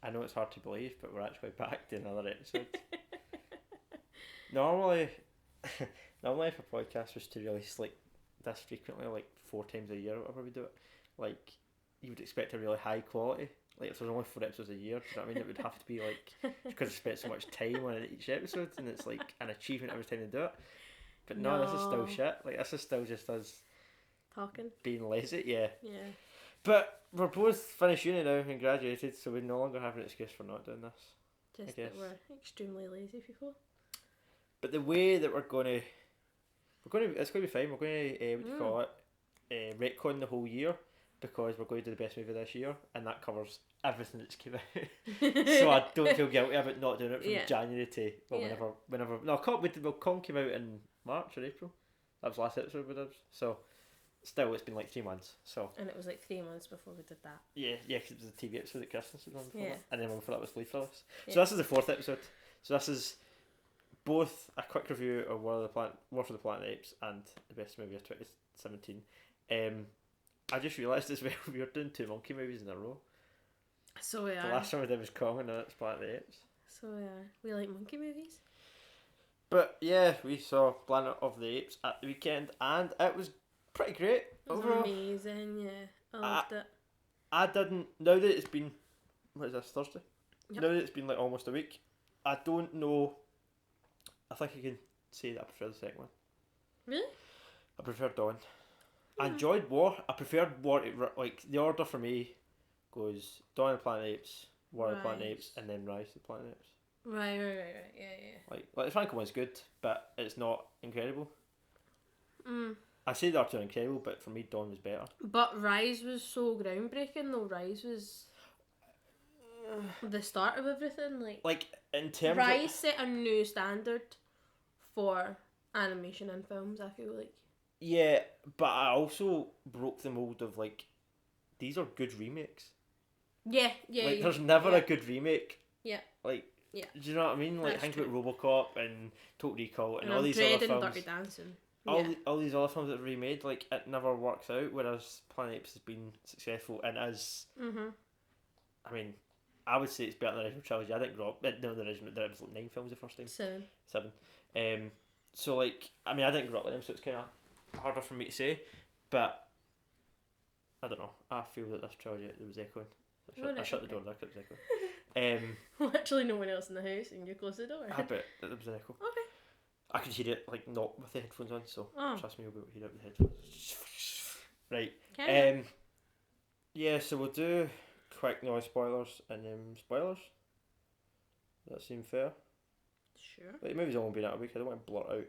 I know it's hard to believe, but we're actually back to another episode. Normally, normally if a podcast was to release like this frequently, like 4 times a year or whatever we do it, like you would expect a really high quality. Like if there's only 4 episodes a year, do you know what I mean? It would have to be like, because I spent so much time on each episode, and it's like an achievement every time they do it. But no, this is still shit. Like this is still just us talking, being lazy. Yeah. Yeah. But we're both finished uni now and graduated, so we no longer have an excuse for not doing this. Just that we're extremely lazy people. But the way that it's going to be fine. We're going to, what do you call it, retcon the whole year, because we're going to do the best movie this year, and that covers everything that's come out. So I don't feel guilty about not doing it from January to whenever. No, Con came out in March or April. That was the last episode we did. So still, it's been like 3 months. So. And it was like 3 months before we did that. Yeah, because it was a TV episode that Kirsten had done before that. And then one before that was Leaf for us. Yeah. So this is the 4th episode. So this is both a quick review of War for the Planet of the Apes and the best movie of 2017. I just realised as well we were doing 2 monkey movies in a row. So we are. The last one we did was Kong, and now it's Planet of the Apes. So we are. We like monkey movies. But yeah, we saw Planet of the Apes at the weekend, and it was pretty great. It was overall. Amazing, yeah. I loved it. I didn't. Now that it's been, what is this, Thursday? Yep. Now that it's been like almost a week, I don't know. I think I can say that I prefer the second one. Really? I prefer Dawn. I enjoyed War. I preferred War. Like the order for me goes Dawn of the Planet of the Apes, War of the Planet of the Apes, and then Rise of the Planet of the Apes. Right. Yeah. Like the Franco one's good, but it's not incredible. Mm. I say the other two are incredible, but for me, Dawn was better. But Rise was so groundbreaking, though. Rise was the start of everything. Like in terms Rise of... set a new standard for animation and films, I feel like. Yeah, but I also broke the mold of like, these are good remakes. Yeah. Like there's never a good remake. Yeah. Like, yeah. Do you know what I mean? Like think about RoboCop and Total Recall and all these other films. Dirty Dancing. All these other films that are remade, like it never works out. Whereas Planet Apes has been successful and is. I mean, I would say it's better than the original trilogy. I didn't grow up. No, the original. There was like 9 films the first time. 7. So like, I mean, I didn't grow up with them, so it's kind of harder for me to say. But I don't know. I feel that this trilogy there was echoing. I shut the door. That it was echoing. Literally no one else in the house, and you closed the door. I bet there was an echo. Okay. I could hear it like not with the headphones on, so trust me, you'll be able to hear it with the headphones. Right. Okay. Yeah, so we'll do quick noise spoilers and then spoilers. Does that seem fair? Sure. Like, the movie's only been out a week. I don't want to blurt out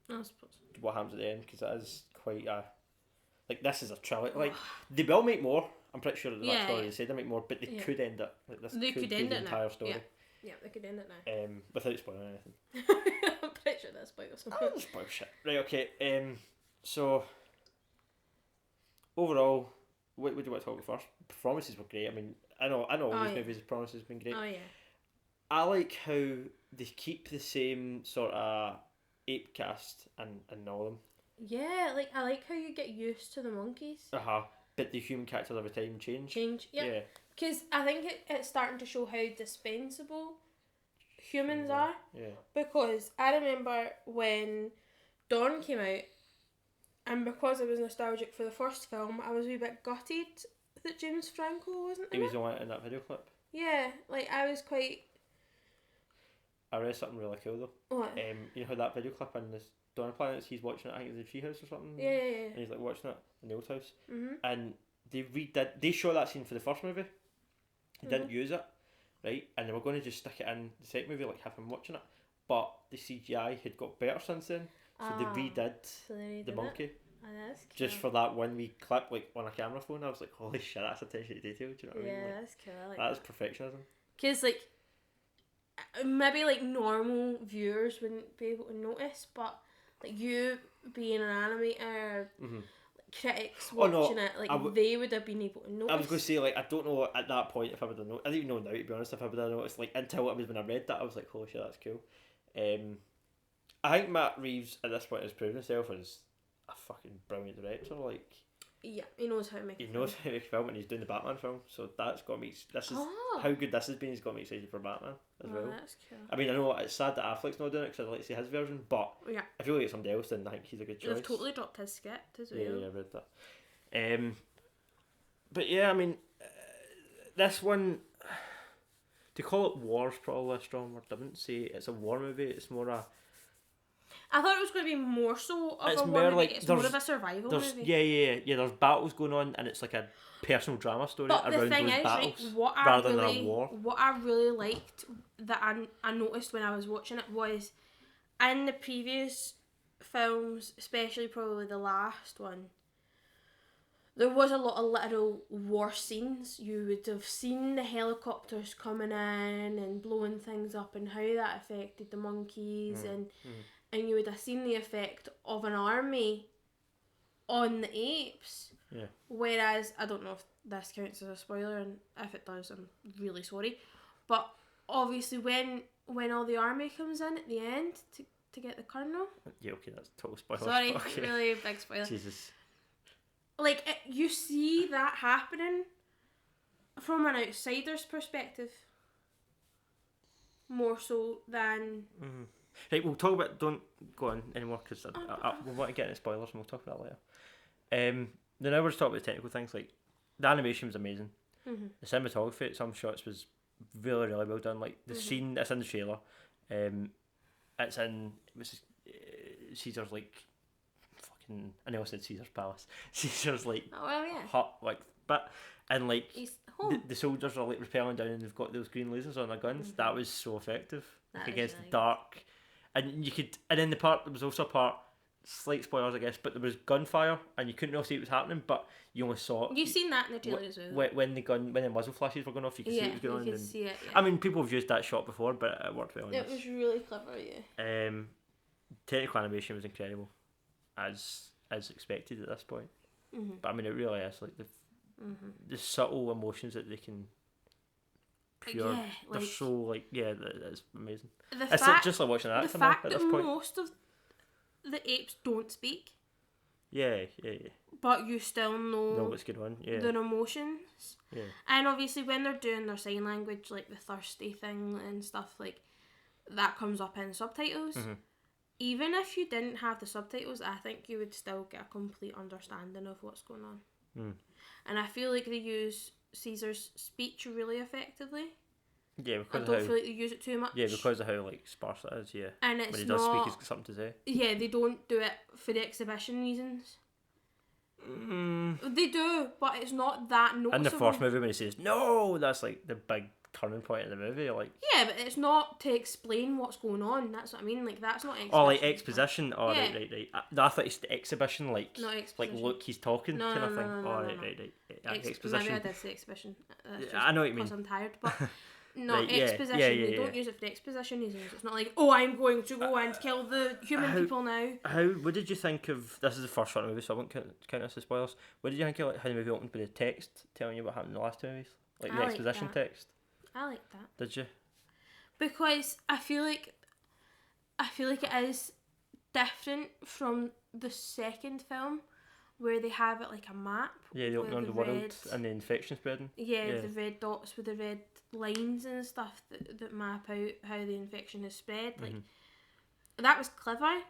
I suppose what happens at the end, because it is quite a... Like, this is a trilogy. Like, they will make more. I'm pretty sure that's what they said. They make more, but they could end it. Like, this could end the entire story. Yeah, they could end it now. Without spoiling anything. I'm pretty sure that's spoilers. I don't spoil shit. Right, okay. So, overall, what do you want to talk about first? Performances were great. I mean, I know all these movies' performances have been great. Oh, yeah. I like how they keep the same sort of ape cast and all of them. Yeah, like I like how you get used to the monkeys. But the human characters every time change. Yeah. Because I think it's starting to show how dispensable humans are. Yeah. Because I remember when Dawn came out, and because I was nostalgic for the first film, I was a wee bit gutted that James Franco wasn't in it. He was the one in that video clip. Yeah, like I was quite... I read something really cool though. What? You know how that video clip in this Dawn of Planets, he's watching it, I think it's the treehouse or something. Yeah. And he's like watching it in the old house. And they shot that scene for the first movie. They didn't use it, right? And they were going to just stick it in the second movie, like have him watching it. But the CGI had got better since then, so they redid the monkey. Oh, that's cool. Just for that one wee clip, like on a camera phone. I was like, holy shit, that's attention to detail. Do you know what I mean? Yeah, Like, that's cool. I like that's that. perfectionism. Because like maybe like normal viewers wouldn't be able to notice, but like you being an animator, critics watching it, like they would have been able to notice. I was going to say, like, I don't know at that point if I would have noticed. I don't even know now, to be honest, if I would have noticed. Like, until it was when I read that, I was like, holy shit, that's cool. I think Matt Reeves at this point has proven himself as a fucking brilliant director. Like, Yeah, he knows how to make. He knows how to make a film, and he's doing the Batman film, so that's got me. This is how good this has been. He's got me excited for Batman as well. That's cool. I mean, I know it's sad that Affleck's not doing it because I'd like to see his version, but if you look at somebody else, then I think he's a good choice. They've totally dropped his script as well. Yeah, I read that. But yeah, I mean, this one, to call it war is probably a strong word. I wouldn't say it's a war movie. It's more a. I thought it was going to be more so of a war movie. Like, it's more of a survival movie. Yeah. There's battles going on, and it's like a personal drama story around those battles, rather than a war. What I really liked that I noticed when I was watching it was, in the previous films, especially probably the last one, there was a lot of little war scenes. You would have seen the helicopters coming in and blowing things up, and how that affected the monkeys, and you would have seen the effect of an army on the apes. Yeah. Whereas, I don't know if this counts as a spoiler, and if it does, I'm really sorry. But obviously, when all the army comes in at the end to get the colonel. Yeah, okay, that's a total spoiler. Sorry, okay. really big spoiler. Jesus. Like, you see that happening from an outsider's perspective, more so than. Mm-hmm. Right, we'll talk about. Don't go on anymore because we want to get into spoilers, and we'll talk about that later. Now we're just talking about the technical things. Like, the animation was amazing. Mm-hmm. The cinematography at some shots was really, really well done. Like the scene that's in the trailer, it's in Caesar's like fucking. I know I said Caesar's palace. Caesar's like hut like but and like the soldiers are like rappelling down and they've got those green lasers on their guns. That was so effective against really the dark. And you could, and in the part there was also a part, slight spoilers I guess, but there was gunfire and you couldn't really see what was happening, but you only saw it. You've seen that in the trailer as well. When the muzzle flashes were going off, you could see what was going on. You could see it. Yeah. I mean, people have used that shot before, but it worked well. It was really clever, yeah. Technical animation was incredible, as expected at this point. Mm-hmm. But I mean, it really is like the subtle emotions that they can. Pure. Yeah, they're so like it's amazing. It's just like watching that. The fact that most of the apes don't speak. Yeah. But you still know what's going on. Yeah. Their emotions. Yeah. And obviously, when they're doing their sign language, like the thirsty thing and stuff, like that comes up in subtitles. Mm-hmm. Even if you didn't have the subtitles, I think you would still get a complete understanding of what's going on. Mm. And I feel like they use Caesar's speech really effectively. Yeah, because I don't feel like they use it too much. Yeah, because of how like sparse it is. Yeah, and it's when he does speak, he's got something to say. Yeah, they don't do it for the exhibition reasons. They do, but it's not that noticeable. In the first movie, when he says no, that's like the big turning point in the movie. Like yeah, but it's not to explain what's going on. That's what I mean. Like that's not exposition. Oh, like exposition. Oh, yeah. Right. I thought it's the exhibition. Like not exposition. Like look, he's talking kind of thing. Right. Exposition. Maybe I did say exposition. I know what you mean. Because I'm tired, but. No, right, exposition. They don't use it for exposition reasons. It's not like, oh, I'm going to go and kill the human people now. What did you think of... This is the first shot of the movie, so I won't count this as spoilers. What did you think of how the movie opened with the text telling you what happened in the last two movies? Like the exposition text? I like that. Did you? Because I feel like it is different from the second film, where they have it like a map. Yeah, they open on the world and the infection spreading. Yeah, the red dots with the red lines and stuff that map out how the infection is spread. Like that was clever,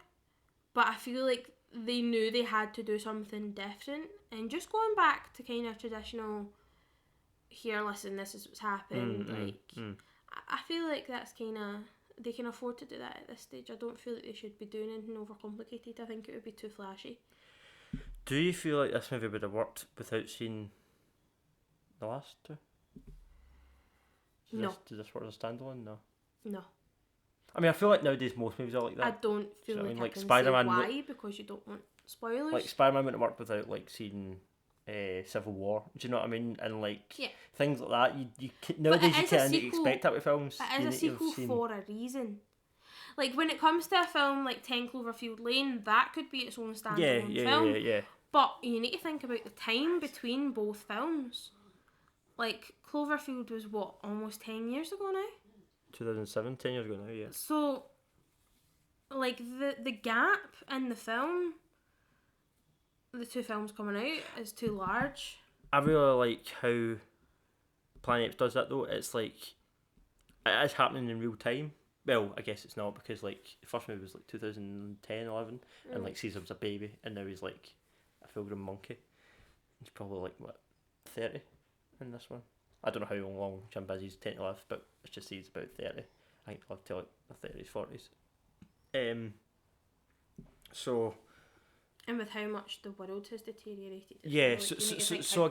but I feel like they knew they had to do something different. And just going back to kind of traditional, here, listen, this is what's happened. I feel like that's kind of, they can afford to do that at this stage. I don't feel like they should be doing anything overcomplicated. I think it would be too flashy. Do you feel like this movie would have worked without seeing the last two? Does this work as a standalone? No. I mean, I feel like nowadays most movies are like that. I don't feel like I can Spider-Man say why, because you don't want spoilers. Like Spider-Man wouldn't work without like seeing Civil War. Do you know what I mean? And like things like that. You nowadays you can't expect that with films. It is a sequel for a reason. Like when it comes to a film like 10 Cloverfield Lane, that could be its own standalone film. Yeah. But you need to think about the time between both films. Like, Cloverfield was what, almost 10 years ago now? 2007, 10 years ago now, yeah. So, like, the gap in the film the two films coming out is too large. I really like how Planet Apes does that though. It's like it is happening in real time. Well, I guess it's not because like the first movie was like 2010, 11 and like Caesar was a baby and now he's like a full grown monkey. He's probably like what 30 in this one. I don't know how long chimpanzees tend to live, but it's just he's about 30. I think he'll live till like the 30s, 40s. So. And with how much the world has deteriorated. Yeah, like, so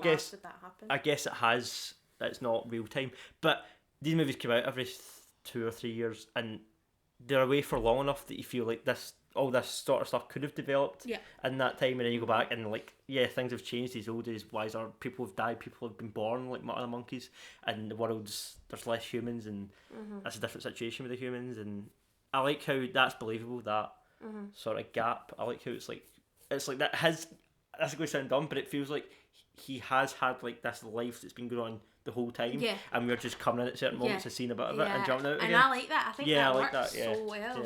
I guess it has. It's not real time, but these movies come out every 2 or 3 years, and they're away for long enough that you feel like all this sort of stuff could have developed in that time, and then you go back and like things have changed. These old days, people have died, people have been born like other monkeys, and the world's there's less humans, and that's a different situation with the humans, and I like how that's believable, that sort of gap. I like how it's like that that's going to sound dumb, but it feels like he has had like this life that's been going on the whole time, and we're just coming in at certain moments and seeing a bit of it and jumping out again. And I like that. I think that I like works that, so well.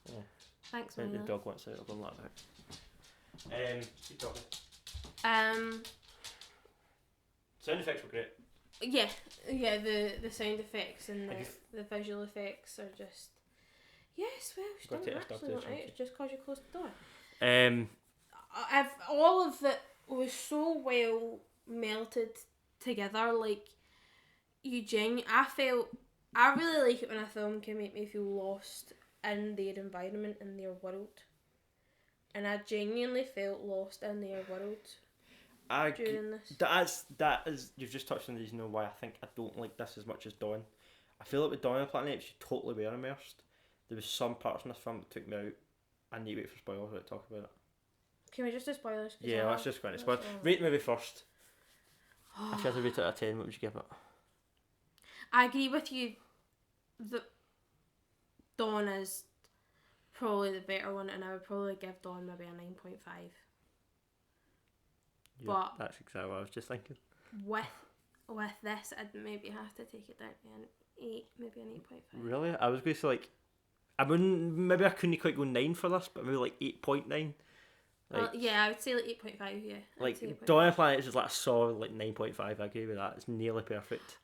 Yeah. Thanks, the Mila. dog wants out. I'll go and let it out. Keep talking. Sound effects were great. Yeah, the sound effects and the visual effects are just well, she didn't actually want out. It's just because you closed the door. All of it was so well melted together. Like I really like it when a film can make me feel lost in their environment, in their world, and I genuinely felt lost in their world during this. That is you've just touched on the reason why I think I don't like this as much as Dawn. I feel like with Dawn and Planet Apes, you totally were immersed. There was some parts in this film that took me out. I need to wait for spoilers to talk about it. Can we just do spoilers? Yeah, let's just go into spoilers. Rate the movie first. If you had to rate it out of 10, what would you give it? I agree with you that Dawn is probably the better one, and I would probably give Dawn maybe a 9.5. Yeah, but that's exactly what I was just thinking. With this, I'd maybe have to take it down to an 8, maybe an 8.5. Really? I was going to say like, I couldn't quite go 9 for this, but maybe like 8.9. Like, I would say like 8.5, yeah. Like, Dawn of the Planet is like a solid like 9.5, I agree with that. It's nearly perfect.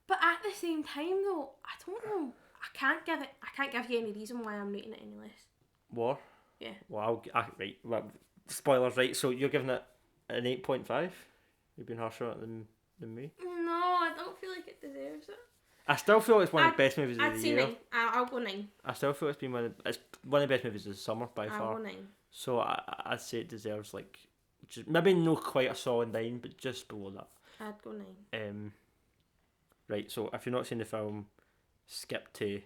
But at the same time though, I don't know. I can't give you any reason why I'm rating it any less. War? Yeah. Well, right. Well, spoilers, right? So you're giving it an 8.5? You've been harsher on it than me? No, I don't feel like it deserves it. I still feel it's one of the best movies of the year. I'd say 9. I'll go 9. I still feel it's one of the best movies of the summer by far. I'll go 9. So I'd say it deserves like just maybe not quite a solid 9, but just below that. I'd go 9. Right. So if you're not seeing the film, skip to.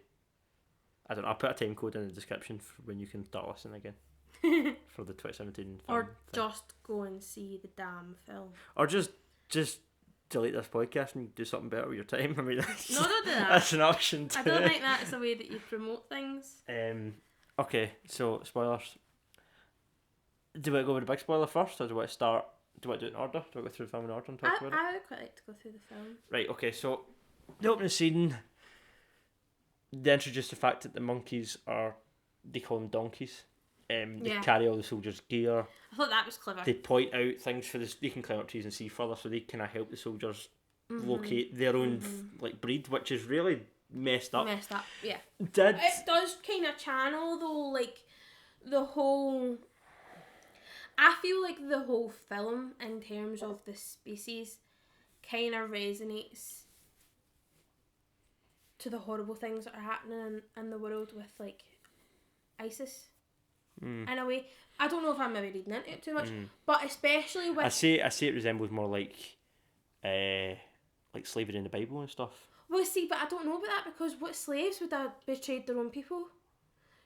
I don't know. I'll put a time code in the description for when you can start listening again for the 2017 film. Or just go and see the damn film. Or just delete this podcast and do something better with your time. I mean, don't do that. That's an option too. I don't think that's the way that you promote things. Okay, so spoilers. Do we go with the big spoiler first, or do I start? Do I do it in order? Do I go through the film in order and talk about it? I would quite like to go through the film. Right. Okay. So the opening scene, they introduce the fact that the monkeys they call them donkeys. They carry all the soldiers' gear. I thought that was clever. They point out things for this. They can climb up trees and see further, so they kind of help the soldiers locate their own like breed, which is really messed up. Yeah. It does kind of channel though, like the whole. I feel like the whole film, in terms of the species, kind of resonates to the horrible things that are happening in the world with like ISIS. In a way, I don't know if I'm maybe reading into it too much, but especially with I say it resembles more like slavery in the Bible and stuff. Well, see, but I don't know about that because what slaves would have betrayed their own people?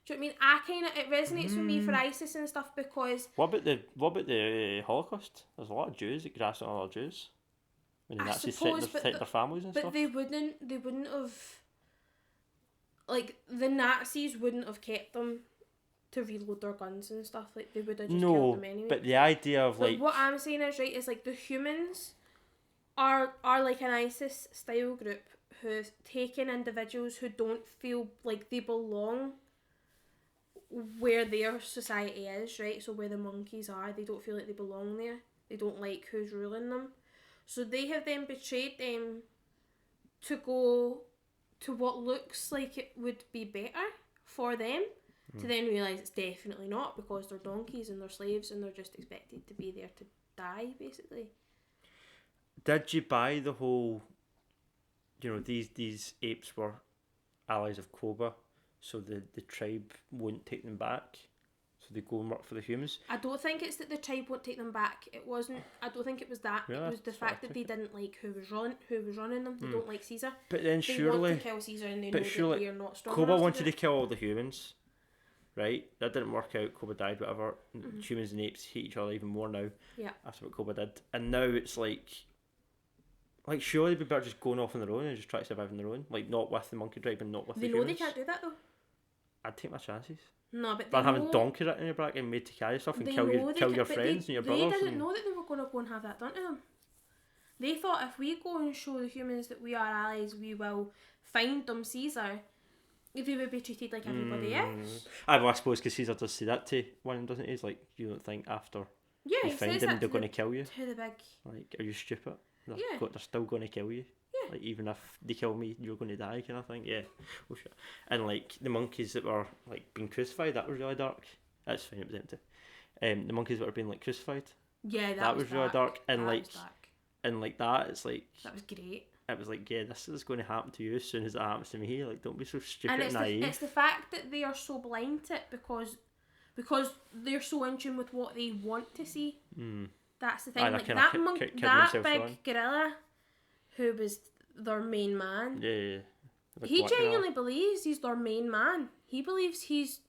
Do you know what I mean? It resonates with me for ISIS and stuff because. What about the Holocaust? There's a lot of Jews that grassed on other Jews. When the Nazis threatened their families and stuff. But they wouldn't have. Like the Nazis wouldn't have kept them to reload their guns and stuff. Like they would have just killed them anyway. But the idea of like. What I'm saying is like the humans are like an ISIS style group who've taken individuals who don't feel like they belong where their society is, right? So where the monkeys are, they don't feel like they belong there. They don't like who's ruling them. So they have then betrayed them to go to what looks like it would be better for them, to then realise it's definitely not, because they're donkeys and they're slaves and they're just expected to be there to die, basically. Did you buy the whole, these apes were allies of Cobra, so the tribe won't take them back, so they go and work for the humans? I don't think it's that the tribe won't take them back. It wasn't. I don't think it was that. Really? It was the fact that they didn't like who was running them. They don't like Caesar. But then they want to kill Caesar, and they know that they are not strong Cobra enough wanted to kill all the humans, right? That didn't work out. Cobra died, whatever. Humans and apes hate each other even more now. Yeah. After what Cobra did, and now it's like surely they'd be better just going off on their own and just try to survive on their own, like not with the monkey tribe and not with the humans. They know they can't do that though. I'd take my chances. No, but rather having donkey written in your back and made to carry stuff and kill your friends and your brothers. They didn't know that they were going to go and have that done to them. They thought if we go and show the humans that we are allies, we will find them Caesar. They would be treated like everybody else. I suppose because Caesar does say that to one, doesn't he? He's like, you don't think after you find them they're going to kill you? To the big. Like, are you stupid? They're still going to kill you. Yeah. Like, even if they kill me, you're going to die, kind of thing. Yeah. Oh, shit. And like the monkeys that were like being crucified, that was really dark. That's fine, it was empty. The monkeys that were being like crucified. Yeah, that was really dark. And that like, was dark. And like that, it's like that was great. It was like, yeah, this is going to happen to you as soon as it happens to me. Like, don't be so stupid and naive. It's the fact that they are so blind to it because they're so in tune with what they want to see. That's the thing. Like that big gorilla, who was their main man. Yeah. He genuinely believes he's their main man. He believes he's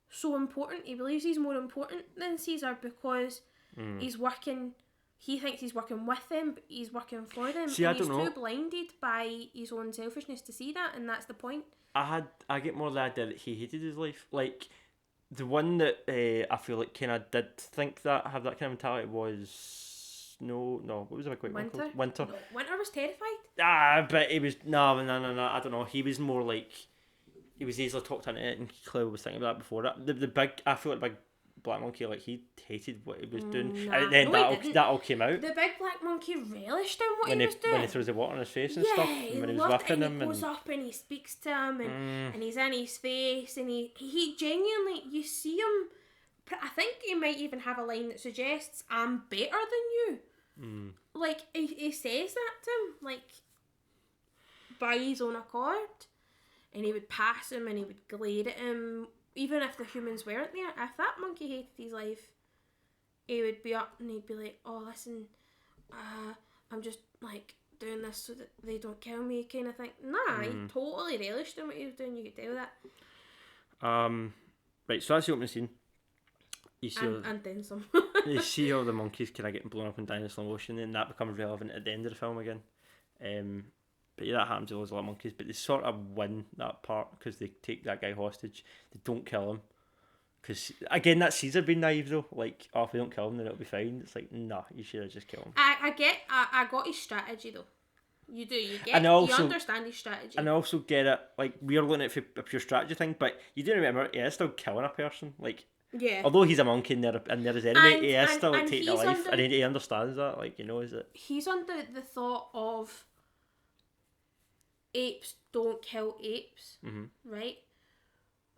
so important. He believes he's more important than Caesar because he's working. He thinks he's working with them, but he's working for them. See, and I don't know. He's too blinded by his own selfishness to see that, and that's the point. I get more the idea that he hated his life. Like, the one that I feel like kind of did think that, have that kind of mentality was... No, what was the big white Winter? Winter. No, Winter was terrified. But he was... No, I don't know. He was more like... He was easily talked into it, and clearly was thinking about that before. The big... I feel like the big black monkey, like, he hated what he was doing. And then that all came out. The big black monkey relished in what he was doing. When he throws the water in his face and stuff. And when he was whipping him. He goes up and he speaks to him and he's in his face and he genuinely, you see him, I think he might even have a line that suggests, I'm better than you. Like, he says that to him, like, by his own accord. And he would pass him and he would glare at him. Even if the humans weren't there, if that monkey hated his life, he would be up and he'd be like, oh, listen, I'm just, like, doing this so that they don't kill me, kind of thing. Nah, he totally relished in what he was doing, you could tell that. Right, so that's the opening scene. You see and then some. You see all the monkeys kind of getting blown up and down in slow motion, and that becomes relevant at the end of the film again. But yeah, that happens to a lot of monkeys, but they sort of win that part because they take that guy hostage. They don't kill him. Because, again, that's Caesar being naive though. Like, oh, if we don't kill him, then it'll be fine. It's like, nah, you should have just killed him. I got his strategy though. You do. You understand his strategy. And I also get it, like, we're looking at it for a pure strategy thing, but you do remember, he is still killing a person. Like, yeah. Although he's a monkey and they're his enemy, he is still taking their life. And he understands that, like, is it? He's under the thought of apes don't kill apes, right?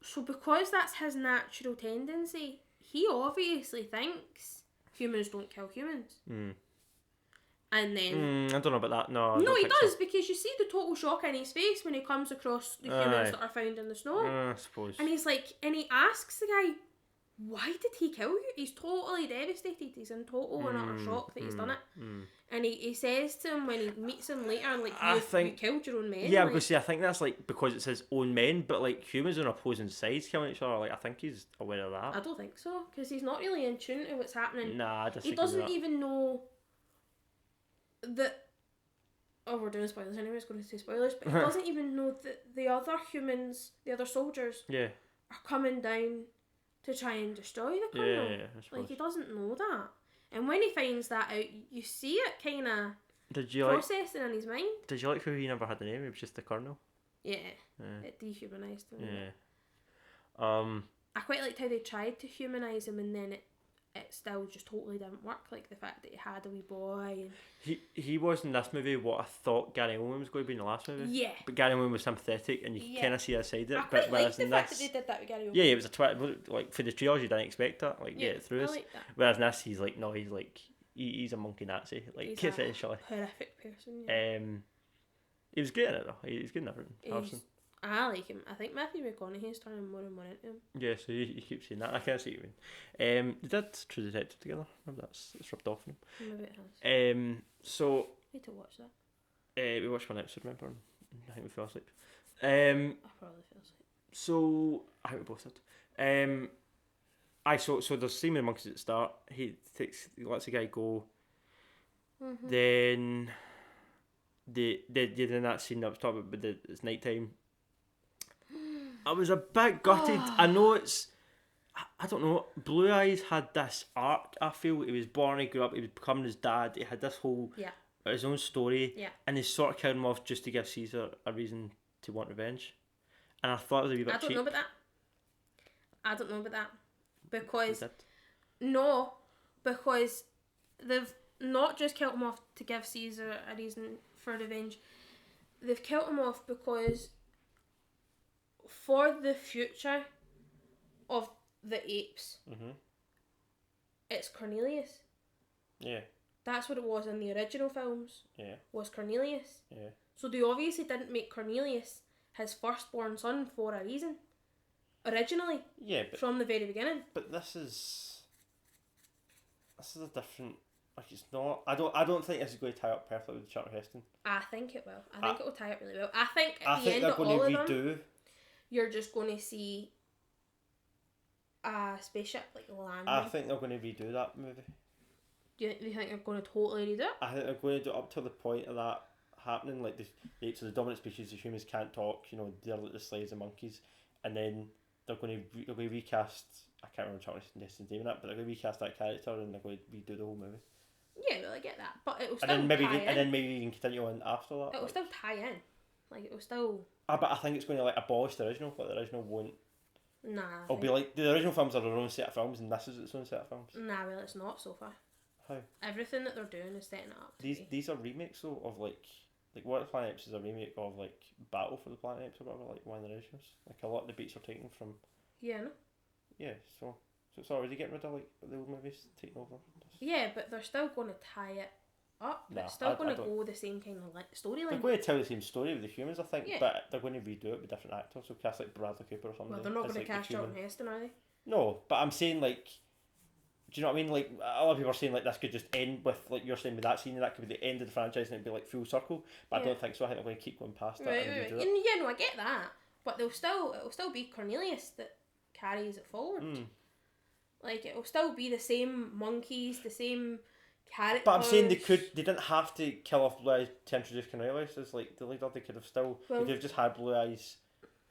So because that's his natural tendency, he obviously thinks humans don't kill humans. And then... I don't know about that, no. No, he does, because you see the total shock in his face when he comes across the humans that are found in the snow. I suppose. And he's like, and he asks the guy, why did he kill you? He's totally devastated. He's in total and utter shock that he's done it. And he says to him when he meets him later, like, you killed your own men. Yeah, like, because see, I think that's like because it's his own men, but like humans on opposing sides killing each other. Like, I think he's aware of that. I don't think so, because he's not really in tune to what's happening. Nah, I disagree. He doesn't even know that. Oh, we're doing spoilers anyway. I was going to say spoilers, but he doesn't even know that the other humans, the other soldiers, are coming down to try and destroy the colonel. Yeah, I suppose. Like, he doesn't know that. And when he finds that out, you see it kind of processing in his mind. Did you like how he never had a name? He was just the colonel. Yeah. It dehumanised him. Yeah. I quite liked how they tried to humanise him, and then it still just totally didn't work. Like the fact that he had a wee boy. And he was in this movie what I thought Gary Oldman was going to be in the last movie. Yeah. But Gary Oldman was sympathetic, and you kind of see his side of it. I quite liked the fact that they did that with Gary Oldman. Yeah, it was a twist. Like for the trailers, you didn't expect that. Like get it through us. Like that. Whereas in this, he's like, no, he's like, he's a monkey Nazi. Like he's essentially. A horrific person. Yeah. He was great in it though. He's good in everything. I like him. I think Matthew McConaughey's turning more and more into him. Yeah, so you keep saying that. I can't see what you mean. They did True Detective together. Remember it's rubbed off on him. Maybe it has. So Need to watch that. we watched one episode, remember? And I think we fell asleep. I probably fell asleep. So I think we both did. So there's Simon Monkeys at the start. He lets the guy go. Mm-hmm. Then in that scene that I was talking about, but it's night time. I was a bit gutted. I know I don't know. Blue Eyes had this arc. I feel he was born, he grew up, he was becoming his dad. He had this whole his own story, and they sort of killed him off just to give Caesar a reason to want revenge. And I thought it was a wee bit cheap. I don't know about that because because they've not just killed him off to give Caesar a reason for revenge. They've killed him off because for the future of the apes, it's Cornelius. Yeah. That's what it was in the original films. Yeah. Was Cornelius. Yeah. So they obviously didn't make Cornelius his firstborn son for a reason. Originally. Yeah, but from the very beginning. But this is a different. Like it's not. I don't think this is going to tie up perfectly with Charlton Heston. I think it will. I think it will tie up really well. I think at the end of all of redo. them, you're just going to see a spaceship like landing. I think they're going to redo that movie. You think they're going to totally redo it? I think they're going to do it up to the point of that happening. Like the apes are the dominant species. The humans can't talk. You know, they're like the slaves of monkeys, and then they're going to recast. I can't remember Charlton Heston's name in that, but they're going to recast that character and they're going to redo the whole movie. Yeah, well, I get that, but it will still and then maybe you can continue on after that. It will still tie in, like it will still. But I think it's going to like abolish the original, but the original won't. Nah. It'll be like the original films are their own set of films, and this is its own set of films. Nah, well, it's not so far. How? Everything that they're doing is setting it up. These are remakes though of like War of the Planet Apes is a remake of like Battle for the Planet Apes or whatever, like one of the originals. Like a lot of the beats are taken from. Yeah. No. Yeah, so it's already getting rid of like the old movies taking over. Yeah, but they're still going to tie it up. Nah, it's still going to go the same kind of storyline. They're going to tell the same story with the humans, I think, but they're going to redo it with different actors. So cast like Bradley Cooper or something. Well, they're not going to cast Charlton Heston, are they? No, but I'm saying like, do you know what I mean? Like a lot of people are saying like this could just end with like you're saying with that scene, and that could be the end of the franchise, and it'd be like full circle. But I don't think so. I think they're going to keep going past that and redo it. Yeah, no, I get that, but it'll still be Cornelius that carries it forward. Like it'll still be the same monkeys, the same characters. But I'm saying they didn't have to kill off Blue Eyes to introduce Cornelius as like the leader. They could have still, they could have just had Blue Eyes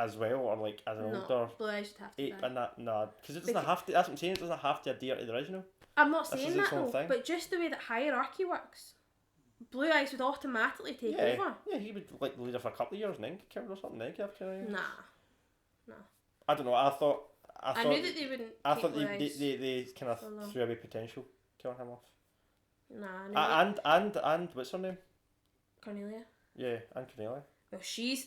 as well, or like as an older. Blue Eyes should have to die. And that because it doesn't have to. That's what I'm saying. It doesn't have to adhere to the original. I'm not saying that though, but just the way that hierarchy works, Blue Eyes would automatically take over. Yeah, he would like the leader for a couple of years and then get killed or something. Then get Cornelius. Nah. I don't know. I knew that they wouldn't. I thought they kind of threw away potential killing him off. Nah. And what's her name? Cornelia. Yeah, and Cornelia. Well, she's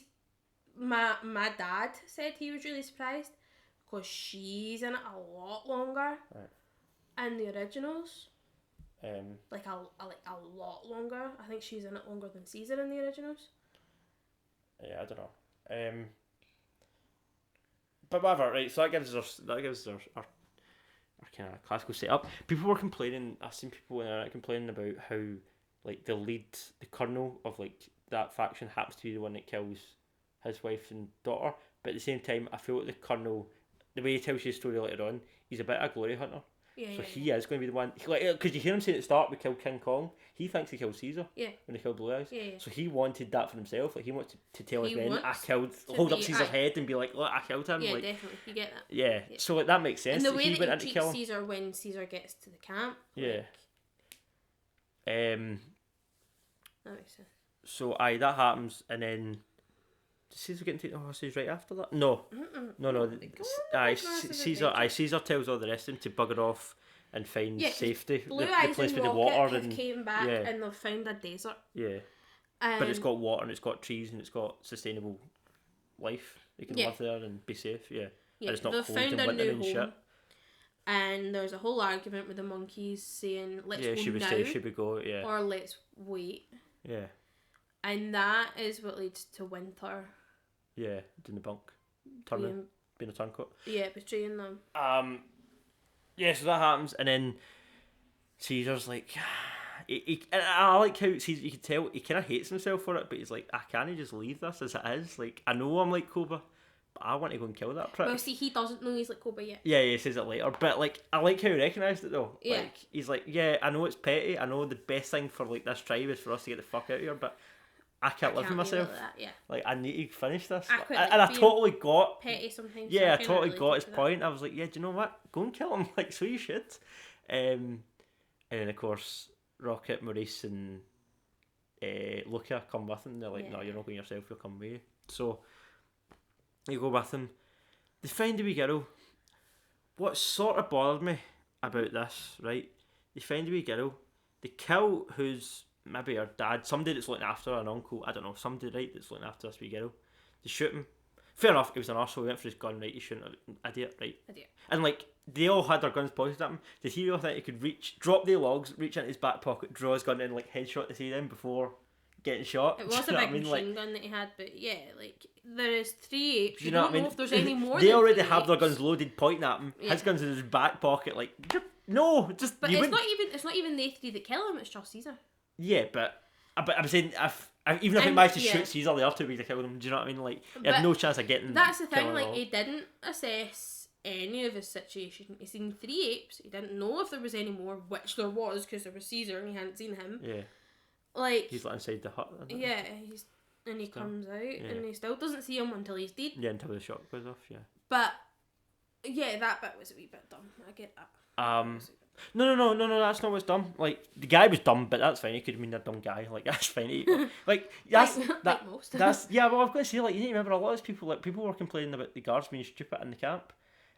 my dad said he was really surprised because she's in it a lot longer. Right. In the originals. Like a lot longer. I think she's in it longer than Caesar in the originals. Yeah, I don't know. But whatever, right? So that gives us our kind of classical setup. People were complaining. I've seen people in the internet complaining about how like the colonel of like that faction happens to be the one that kills his wife and daughter. But at the same time, I feel like the colonel, the way he tells you the story later on, he's a bit of a glory hunter. So he is going to be the one, because you hear him say at the start, we killed King Kong. He thinks he killed Caesar when they killed Blue Eyes. So he wanted that for himself. Like he wants to tell his men, hold up Caesar's head and be like, look, I killed him. Yeah, like, definitely. You get that. Yeah. So like that makes sense. And the way he that went he in to kill treats Caesar when Caesar gets to the camp. Yeah. That makes sense. So that happens, and then Caesar getting taken to the horses right after that? No. No. Caesar tells all the rest of them to bugger off and find safety. Blue the Eyes place and with the Rocket water have came back and they've found a desert. Yeah. But it's got water and it's got trees and it's got sustainable life. You can live there and be safe. Yeah. And it's not they've cold found and a winter new and home. shit. And there's a whole argument with the monkeys saying, let's go should we now, stay? Should we go? Yeah. or let's wait. Yeah. And that is what leads to Winter. Yeah, doing the bunk. Being a turncoat. Yeah, betraying them. Yeah, so that happens, and then Caesar's like, I like how Caesar, you can tell he kind of hates himself for it, but he's like, I can't just leave this as it is. Like, I know I'm like Cobra, but I want to go and kill that prick. Well, see, he doesn't know he's like Cobra yet. Yeah, he says it later, but like, I like how he recognised it though. Yeah. Like, he's like, yeah, I know it's petty, I know the best thing for like this tribe is for us to get the fuck out of here, but I can't live with myself. Like, I need to finish this. I totally got petty sometimes. Yeah, I totally got his point. I was like, yeah, do you know what? Go and kill him. Like, so you should. And then of course, Rocket, Maurice, and Luca come with him. They're like, no, you're not going yourself. You'll come with you. So you go with him. They find a wee girl. What sort of bothered me about this, right? They find a wee girl. They kill who's maybe her dad, somebody that's looking after her, an uncle, I don't know, somebody, right, that's looking after this wee girl. They shoot him. Fair enough, he was an arsehole, he went for his gun, right, he shouldn't have, idiot, right? Idiot. And like, they all had their guns pointed at him. Did he really think he could drop the logs, reach into his back pocket, draw his gun in, like, headshot the three of them before getting shot? It was a big machine gun that he had, but yeah, like, there is 3 apes, you don't know if there's any more They already have their guns loaded, pointing at him, his gun's in his back pocket, like, no, just... But it's not even they 3 that kill him, it's just Caesar. Yeah, but I'm saying even if he managed to shoot Caesar, the other 2 weeks to kill them. Do you know what I mean? Like, he had no chance of getting. That's the thing. Like, he didn't assess any of his situation. He seen 3 apes. He didn't know if there was any more, which there was because there was Caesar and he hadn't seen him. Yeah. Like, he's like inside the hut. Yeah, he comes out and he still doesn't see him until he's dead. Yeah, until the shot goes off. Yeah. But yeah, that bit was a wee bit dumb. I get that. No, that's not what's dumb. Like, the guy was dumb, but that's fine. He could have been a dumb guy. Like, that's fine. Like, like most. Yeah, well, I've got to say, like, you need to remember, a lot of these people, like, people were complaining about the guards being stupid in the camp.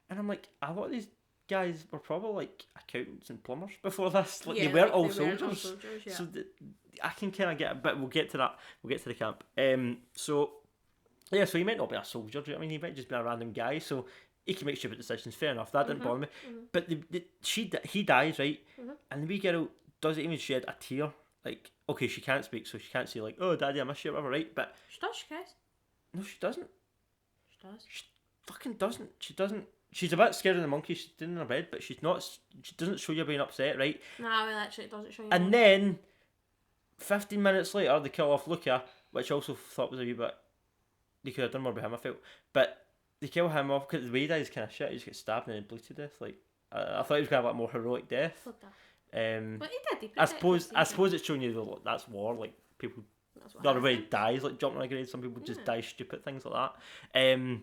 And I'm like, a lot of these guys were probably, like, accountants and plumbers before this. Like, they weren't all soldiers. Yeah. So, I can kind of get it, but we'll get to that. We'll get to the camp. So he might not be a soldier. Do you know what I mean? He might just be a random guy. So, he can make stupid decisions, fair enough, that didn't bother me. But he dies, right? And the wee girl doesn't even shed a tear. Like, okay, she can't speak, so she can't say, like, oh, daddy, I miss you, or whatever, right? But she does, she cries. No, she doesn't. She does. She fucking doesn't. She doesn't. She's a bit scared of the monkey, she's in her bed, but she's not. She doesn't show you being upset, right? Nah, well, actually, it doesn't show you. And then, 15 minutes later, they kill off Luca, which I also thought was a wee bit. They could have done more with him, I felt. But they kill him off because the way he dies is kind of shit. He just gets stabbed and then bleeds to death. Like, I thought he was going to have a more heroic death. But he did. I suppose it's showing you that's war. Like, people, not everybody dies like jumping on a grenade. Some people just die stupid things like that.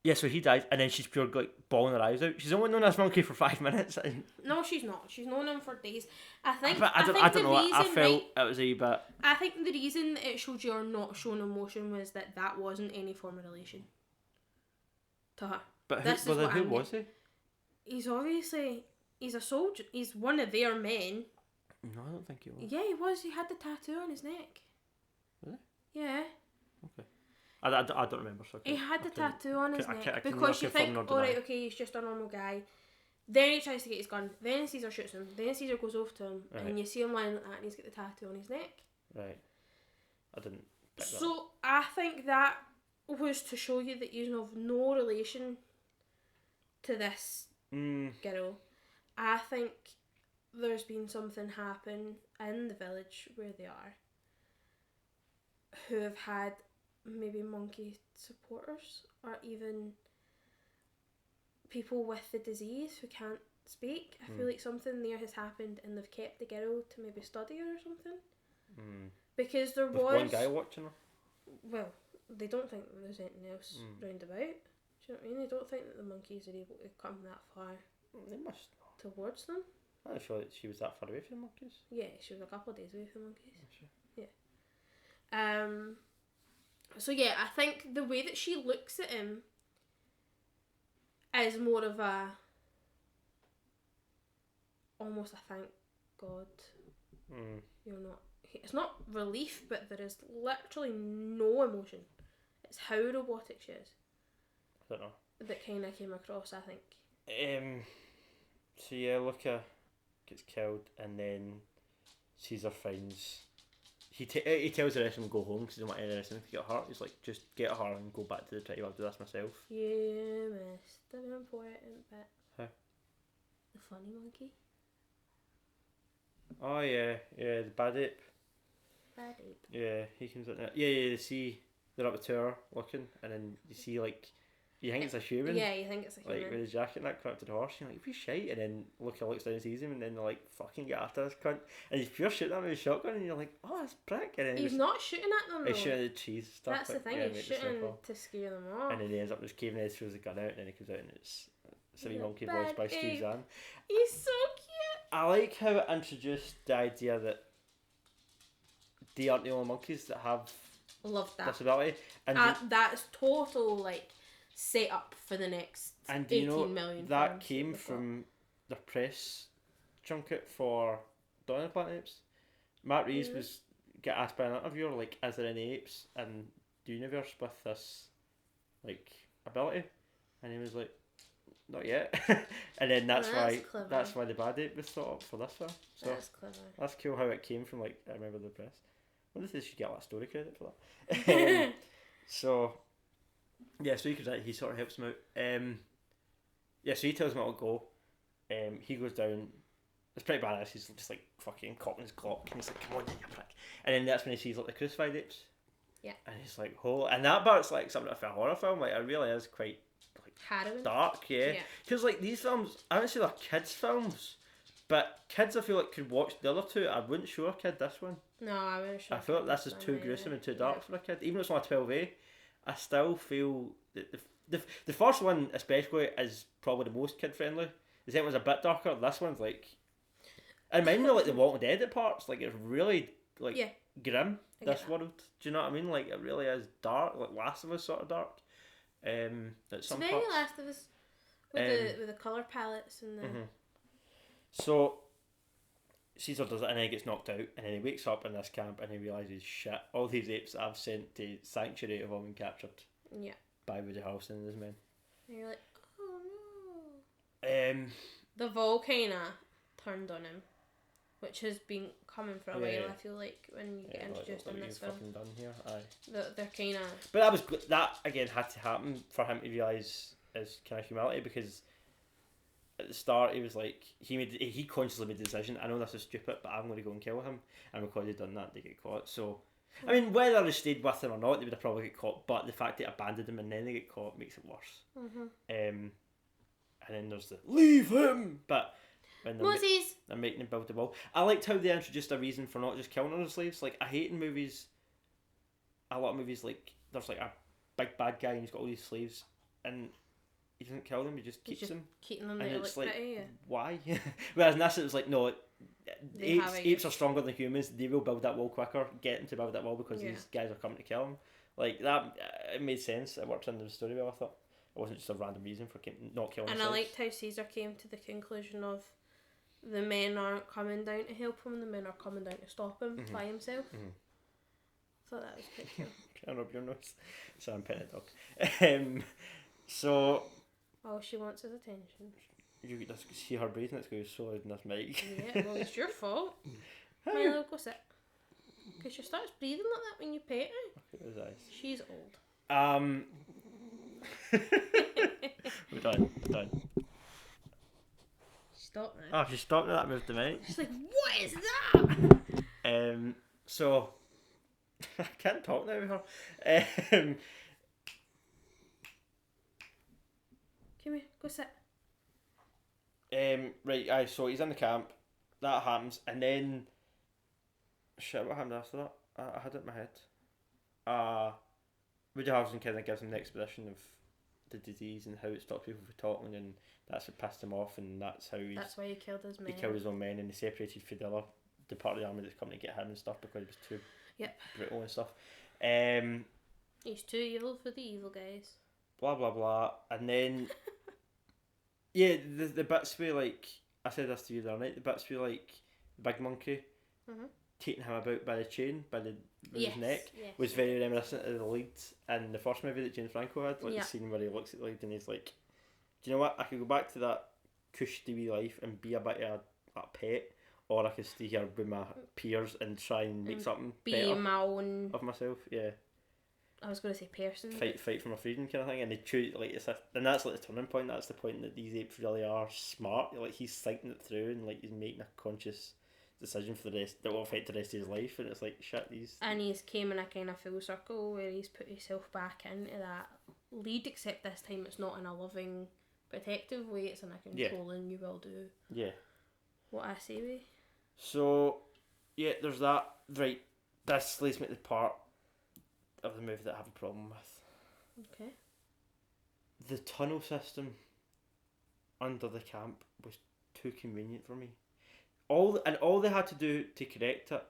Yeah, so he dies, and then she's pure like bawling her eyes out. She's only known this monkey for 5 minutes. No, she's not. She's known him for days. I think. But I don't know. I felt it was a wee bit. I think the reason it showed you or not showing emotion was that wasn't any form of relation to her. But who was he? He's a soldier. He's one of their men. No, I don't think he was. Yeah, he was. He had the tattoo on his neck. Really? Yeah. Okay. I don't remember. So he had the tattoo on his neck because you think, alright, okay, he's just a normal guy. Then he tries to get his gun. Then Caesar shoots him. Then Caesar goes over to him, and you see him lying like that, and he's got the tattoo on his neck. Right. I didn't. So I think that was to show you that you have no relation to this girl. I think there's been something happen in the village where they are, who have had maybe monkey supporters or even people with the disease who can't speak. I feel like something there has happened and they've kept the girl to maybe study her or something. Because there was one guy watching her. Well, they don't think that there's anything else round about. Do you know what I mean? They don't think that the monkeys are able to come that far. They must towards them. I'm not sure that she was that far away from the monkeys. Yeah, she was a couple of days away from the monkeys. Sure. Yeah. So yeah, I think the way that she looks at him is more of a almost a thank God you're not. It's not relief, but there is literally no emotion. It's how robotic she is. I don't know. That kind of came across, I think. So yeah, Luca gets killed, and then Caesar finds. He tells the rest of them to go home because he doesn't want any rest of them to get hurt. He's like, just get her and go back to the tribe. I'll do this myself. You missed the important bit. Huh? The funny monkey. Oh yeah, the bad ape. Bad ape. Yeah, he comes out there. Yeah, you see they're up the tower looking, and then you see like, you think it's a human. Yeah, you think it's a human. Like with his jacket and that, come up to the horse, you're like, be shite, and then looks down and sees him, and then they're like, fucking get after this cunt, and he's pure shooting at him with his shotgun, and you're like, oh, that's prick, and then he's not shooting at them though. He's shooting at the cheese stuff. That's the thing, he's shooting to scare them off. And then he ends up just caving his, throws the gun out, and then he comes out and it's a wee monkey voiced by Steve Zahn. He's so cute. I like how it introduced the idea that they aren't the only monkeys that have disability. And that's total like set up for the next 18 million that came from the press junket for Dawn of the Planet Apes. Matt Reeves was get asked by an interviewer, like, is there any apes in the universe with this like ability? And he was like, not yet. And then that's why the bad ape was thought up for this film. So that's clever. That's cool how it came from, like, I remember the press. I wonder if they should get a lot of story credit for that. So yeah, so he comes out, he sort of helps him out. Yeah, so he tells him how to go. He goes down. It's pretty badass. He's just like fucking cocking his clock, and he's like, "Come on, you prick!" And then that's when he sees like the crucified apes. Yeah. And he's like, "Oh!" And that part's like something of a horror film. Like, it really is quite like harrowing, dark. Yeah. Because like these films, I wouldn't say they're kids' films, but kids I feel like could watch the other two. I wouldn't show a kid this one. No, I wouldn't show. I feel like this is too gruesome and too dark for a kid. Even though it's only 12A, I still feel that the first one especially is probably the most kid friendly. The second one's a bit darker. This one's like, it reminded me of like the Walking Dead at parts. Like, it's really like grim. This world. Do you know what I mean? Like, it really is dark. Like Last of Us sort of dark. At some it's parts. very Last of Us with the colour palettes and the. Mm-hmm. So Caesar does it, and then he gets knocked out, and then he wakes up in this camp, and he realises, shit, all these apes that I've sent to Sanctuary have all been captured. Yeah. By Woody Harrelson and his men. And you're like, oh no. The volcano turned on him, which has been coming for a while. I feel like when you get introduced in this film. Done here. Aye. They're kind of. But that again had to happen for him to realise his kind of humility, because at the start he was like, he consciously made the decision, I know this is stupid, but I'm going to go and kill him, and because he'd done that, they get caught. So I mean, whether they stayed with him or not, they would have probably get caught, but the fact that they abandoned him and then they get caught makes it worse. And then there's the leave him, but when they're making him build the wall. I liked how they introduced a reason for not just killing all the slaves. Like, I hate in movies, a lot of movies, like, there's like a big bad guy and he's got all these slaves, and he doesn't kill them, he just keeps them. Keeping them, and they it's look like, pretty, why? Whereas in this it was like, no, apes are stronger than humans, they will build that wall quicker, get them to build that wall because these guys are coming to kill them. Like, that, it made sense, it worked into the story well, I thought. It wasn't just a random reason for not killing and the I slaves. liked how Caesar came to the conclusion of the men aren't coming down to help him, the men are coming down to stop him by himself. I thought that was pretty cool. Can't rub your nose. So I'm petting a dog. So all she wants is attention. You just see her breathing, it's going so loud in this mic. Yeah, well, it's your fault. Milo, go sit. Because she starts breathing like that when you pet her. Look at his eyes. She's old. We're done. Stop now. Oh, she stopped now, that moved the mic. She's like, what is that? So I can't talk now with her. Come here, go sit. Right, so he's in the camp, that happens, and then shit, what happened after that? I had it in my head. Woody Harrelson kind of gives him an exposition of the disease and how it stops people from talking, and that's what pissed him off, and that's why he killed his men. He killed his own men, and he separated from the part of the army that's coming to get him and stuff because he was too brutal and stuff. He's too evil for the evil guys. Blah blah blah, and then yeah, the bits where like I said this to you the other night. The bits where like the big monkey taking him about by the chain by his neck was very reminiscent of the lead in the first movie that James Franco had. Like the scene where he looks at the lead and he's like, "Do you know what? I could go back to that cushy wee life and be a bit of a pet, or I could stay here with my peers and try and make something better my own of myself." Yeah. I was going to say person. Fight for my freedom kind of thing, and they choose like and that's like the turning point. That's the point that these apes really are smart. Like he's thinking it through, and like he's making a conscious decision for the rest that will affect the rest of his life. And it's like shit. And he's came in a kind of full circle where he's put himself back into that lead, except this time it's not in a loving, protective way. It's in a controlling. You will do. Yeah. What I say, way. So, yeah, there's that. Right, this leads me to the part of the movie that I have a problem with. Okay. The tunnel system under the camp was too convenient for me. All they had to do to correct it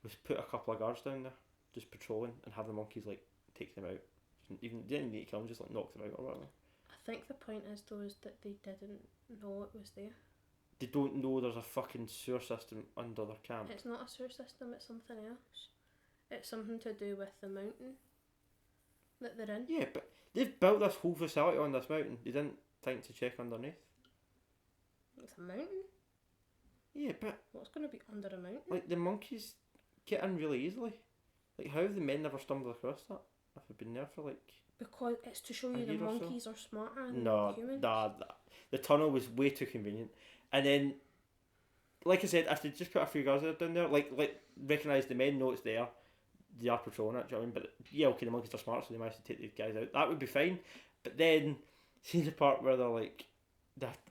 was put a couple of guards down there, just patrolling, and have the monkeys like take them out. Even they didn't need to kill them, just like knock them out or whatever. I think the point is though is that they didn't know it was there. They don't know there's a fucking sewer system under their camp. It's not a sewer system. It's something else. It's something to do with the mountain that they're in. Yeah, but they've built this whole facility on this mountain. They didn't think to check underneath. It's a mountain? Yeah, but... What's going to be under a mountain? Like, the monkeys get in really easily. Like, how have the men never stumbled across that? If they've been there for, like... Because it's to show you the monkeys are smarter than humans. Nah, the tunnel was way too convenient. And then, like I said, if they just put a few guys down there, like recognise the men know it's there, they are patrolling it, do you know what I mean? But yeah, okay, the monkeys are smart, so they managed to take these guys out. That would be fine. But then, see the part where they're like,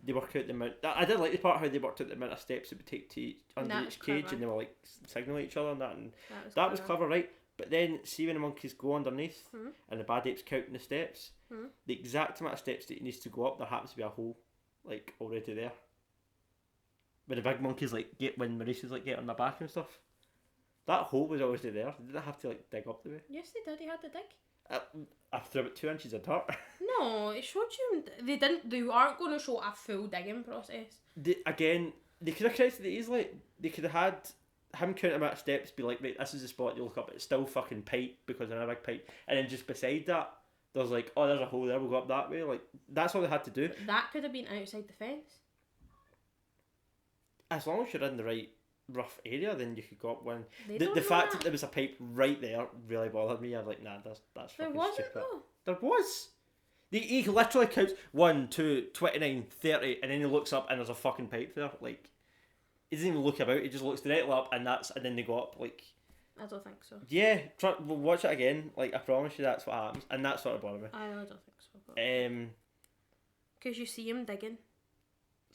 they work out the amount. I did like the part how they worked out the amount of steps it would take to under each cage, clever. And they were like signalling each other and that. And that was clever, right? But then, see when the monkeys go underneath and the bad ape's counting the steps, the exact amount of steps that it needs to go up, there happens to be a hole, like already there. When the big monkeys like when Maurice's like get on their back and stuff, that hole was always there. They didn't have to like dig up the way. Yes, they did. They had to dig. After about 2 inches of dirt. No, it showed you. They didn't. They aren't going to show a full digging process. They could have corrected it easily. They could have had him count the amount of steps, be like, right, this is the spot you look up. It's still fucking pipe because they're in a big pipe, and then just beside that, there's like, oh, there's a hole there. We'll go up that way. Like that's all they had to do. But that could have been outside the fence. As long as you're in the right rough area, then you could go up one. The fact that there was a pipe right there really bothered me. I was like, nah, that's fucking wasn't stupid. though. There was. He literally counts 1, 2, 29, 30, and then he looks up and there's a fucking pipe there. Like, he doesn't even look about. He just looks directly up and then they go up. Like, I don't think so. Yeah, we'll watch it again. Like, I promise you, that's what happens, and that sort of bothered me. I really don't think so. Because you see him digging.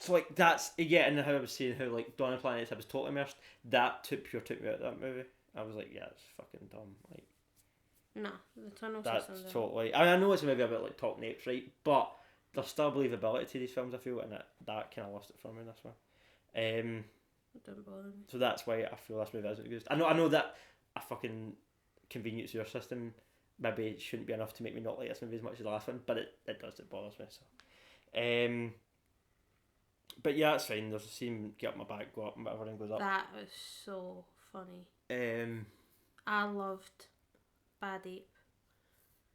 So like that's and how I was saying how like Dawn of the Planets I was totally immersed. That took me out of that movie. I was like, yeah, it's fucking dumb. Like, nah, the tunnel that's system. Totally. I know it's a movie about like talking apes, right? But there's still believability to these films. I feel, and that kind of lost it for me in this one. It don't bother me. So that's why I feel this movie isn't good. I know that a fucking convenient sewer system maybe shouldn't be enough to make me not like this movie as much as the last one, but it does. It bothers me. So, but yeah, it's fine. There's a scene get up my back, go up, and everything goes up. That was so funny. I loved Bad Ape.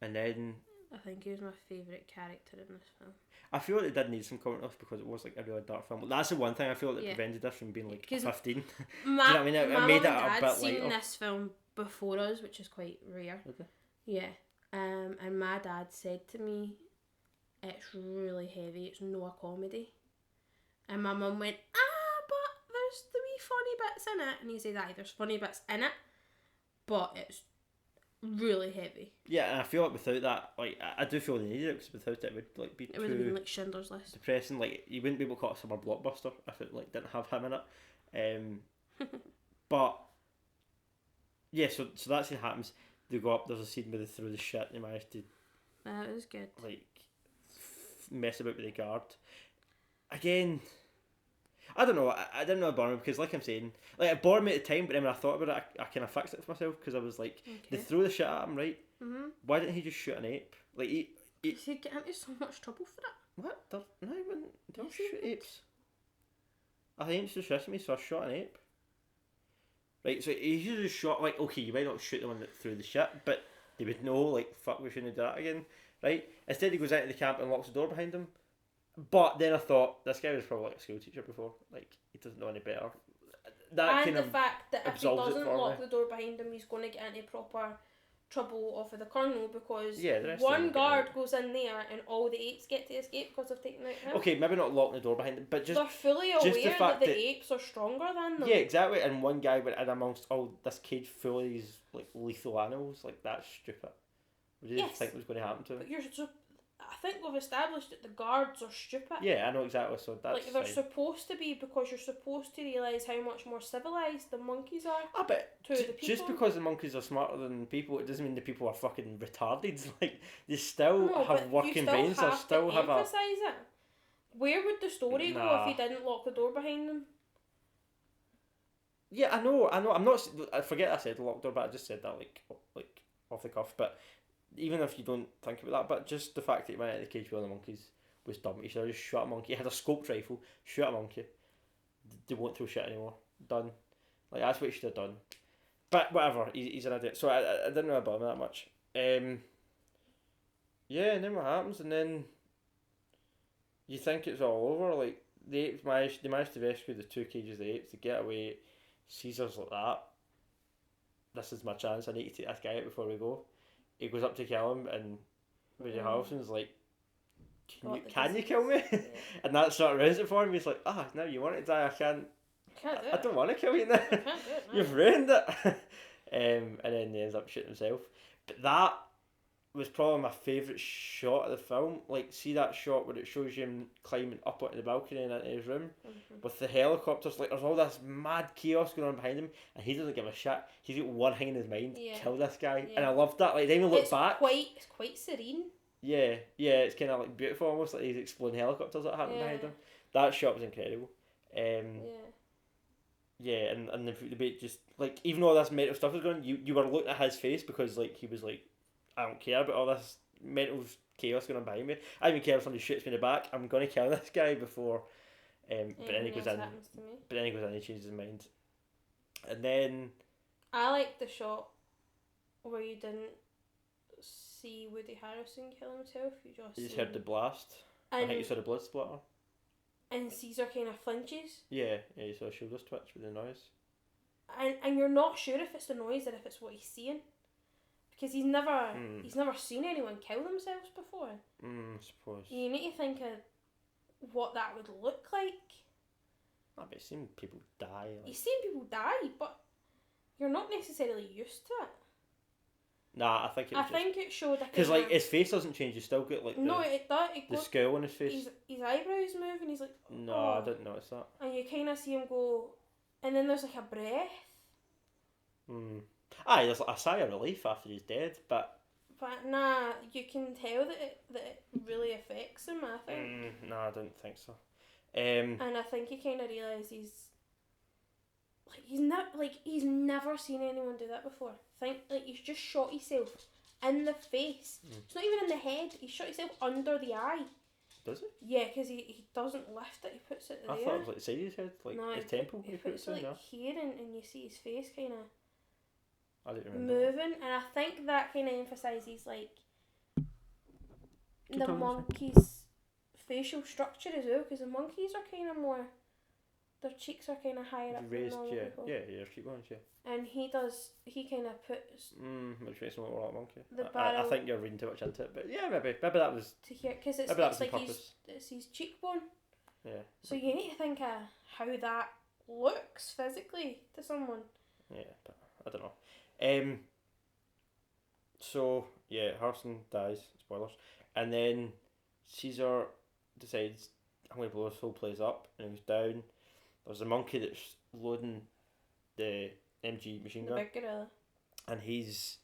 And then I think he was my favourite character in this film. I feel like they did need some coming off because it was like a really dark film. That's the one thing I feel that prevented us from being like 15. Do you know what I mean? It made it a bit lighter. Seen this film before us, which is quite rare. Okay. Yeah. And my dad said to me, "It's really heavy. It's no a comedy." And my mum went, but there's the wee funny bits in it. And he said, there's funny bits in it, but it's really heavy. Yeah, and I feel like without that, like, I do feel they needed it, because without it would like be it would have been like Schindler's List. Depressing. Like, you wouldn't be able to call it a summer blockbuster if it like didn't have him in it. But yeah, so that scene happens. They go up. There's a scene where they throw the shit. They manage to. That was good. Like, mess about with the guard. Again, I don't know. I didn't know it bored me because, like I'm saying, like it bored me at the time, but then when I thought about it, I kind of fixed it for myself because I was like, they throw the shit at him, right? Mm-hmm. Why didn't he just shoot an ape? Like he'd get into so much trouble for it. What? No, he wouldn't. Don't shoot apes. I think it's just me, so I shot an ape. Right, so he should have shot, like, okay, you might not shoot the one that threw the shit, but they would know, like, fuck, we shouldn't do that again, right? Instead, he goes out of the camp and locks the door behind him. But then I thought, this guy was probably like a school teacher before, like, he doesn't know any better. That and the fact that if he doesn't lock the door behind him, he's going to get into proper trouble off of the colonel because one guard goes in there and all the apes get to escape because they've taken out him. Okay, maybe not locking the door behind them, but just they're fully aware that the apes are stronger than them. Yeah, exactly. And one guy went in amongst all this cage full of these like lethal animals. Like, that's stupid. What did you think was going to happen to him? But I think we've established that the guards are stupid. Yeah, I know exactly. So that's like they're supposed to be, because you're supposed to realise how much more civilised the monkeys are. But just because the monkeys are smarter than people, it doesn't mean the people are fucking retarded. Like, they still have working brains. They still have emphasise it. Where would the story go if he didn't lock the door behind them? Yeah, I know. I'm not. I forget I said locked door, but I just said that like off the cuff. But even if you don't think about that, but just the fact that he went out of the cage with the monkeys was dumb. He should have just shot a monkey. He had a scoped rifle, shot a monkey. They won't throw shit anymore. Done. Like, that's what he should have done. But whatever, he's an idiot. So I didn't know about him that much. Yeah, and then what happens? And then you think it's all over. Like, the apes managed to rescue the 2 cages of the apes. They get away. Caesar's like that. This is my chance. I need to take this guy out before we go. He goes up to kill him, and Woody Harrelson's like, can you kill me? Yeah. And that sort of ruins it for him. He's like, now you want to die, I can't do it. I don't want to kill you now. I can't do it, no. You've ruined it. And then he ends up shooting himself. But that was probably my favourite shot of the film. Like, see that shot where it shows him climbing up onto the balcony and into his room with the helicopters. Like, there's all this mad chaos going on behind him, and he doesn't give a shit. He's got one thing in his mind: kill this guy. Yeah. And I loved that. Like, then we look back. It's quite serene. Yeah, it's kind of like beautiful, almost like these exploding helicopters that happen behind him. That shot was incredible. Yeah, and the debate just, like, even though all this mental stuff was going, you were looking at his face because, like, he was like, I don't care about all this mental chaos going on behind me. I don't even care if somebody shoots me in the back. I'm going to kill this guy before. But then he goes in. But then he goes in and he changes his mind. And then I like the shot where you didn't see Woody Harrelson kill himself. You just heard the blast. I think you saw the blood splatter. And Caesar kind of flinches. Yeah, you saw his shoulders twitch with the noise. And you're not sure if it's the noise or if it's what he's seeing. Because he's never seen anyone kill themselves before. I suppose. You need to think of what that would look like. I've seen people die. Like... You've seen people die, but you're not necessarily used to it. Nah, I think it showed because like his face doesn't change. You still get like the skull on his face. His eyebrows move, and he's like. No, I didn't notice that. And you kind of see him go, and then there's like a breath. There's like a sigh of relief after he's dead, but nah, you can tell that it really affects him. I think. No, I don't think so. And I think he kind of realises. He's never seen anyone do that before. He's just shot himself in the face. It's not even in the head. He shot himself under the eye. Does he? Yeah, because he doesn't lift it. He puts it there. I thought it was like the side of his head, like his temple. He puts it like here, and you see his face kind of. I didn't remember. Moving, and I think that kind of emphasises like the monkey's facial structure as well, because the monkeys are kind of more. Their cheeks are kind of higher up raised, than normal people. Yeah, their cheekbones, yeah. And he kind of puts... which makes him look like a monkey. I think you're reading too much into it, but yeah, maybe that was... To hear, because it's like it's his cheekbone. Yeah. So you need to think of how that looks physically to someone. Yeah, but I don't know. So, yeah, Harrison dies, spoilers, and then Caesar decides, I'm going to blow this whole place up, and he goes down. There's a monkey that's loading the MG machine gun. The big gorilla. And he's...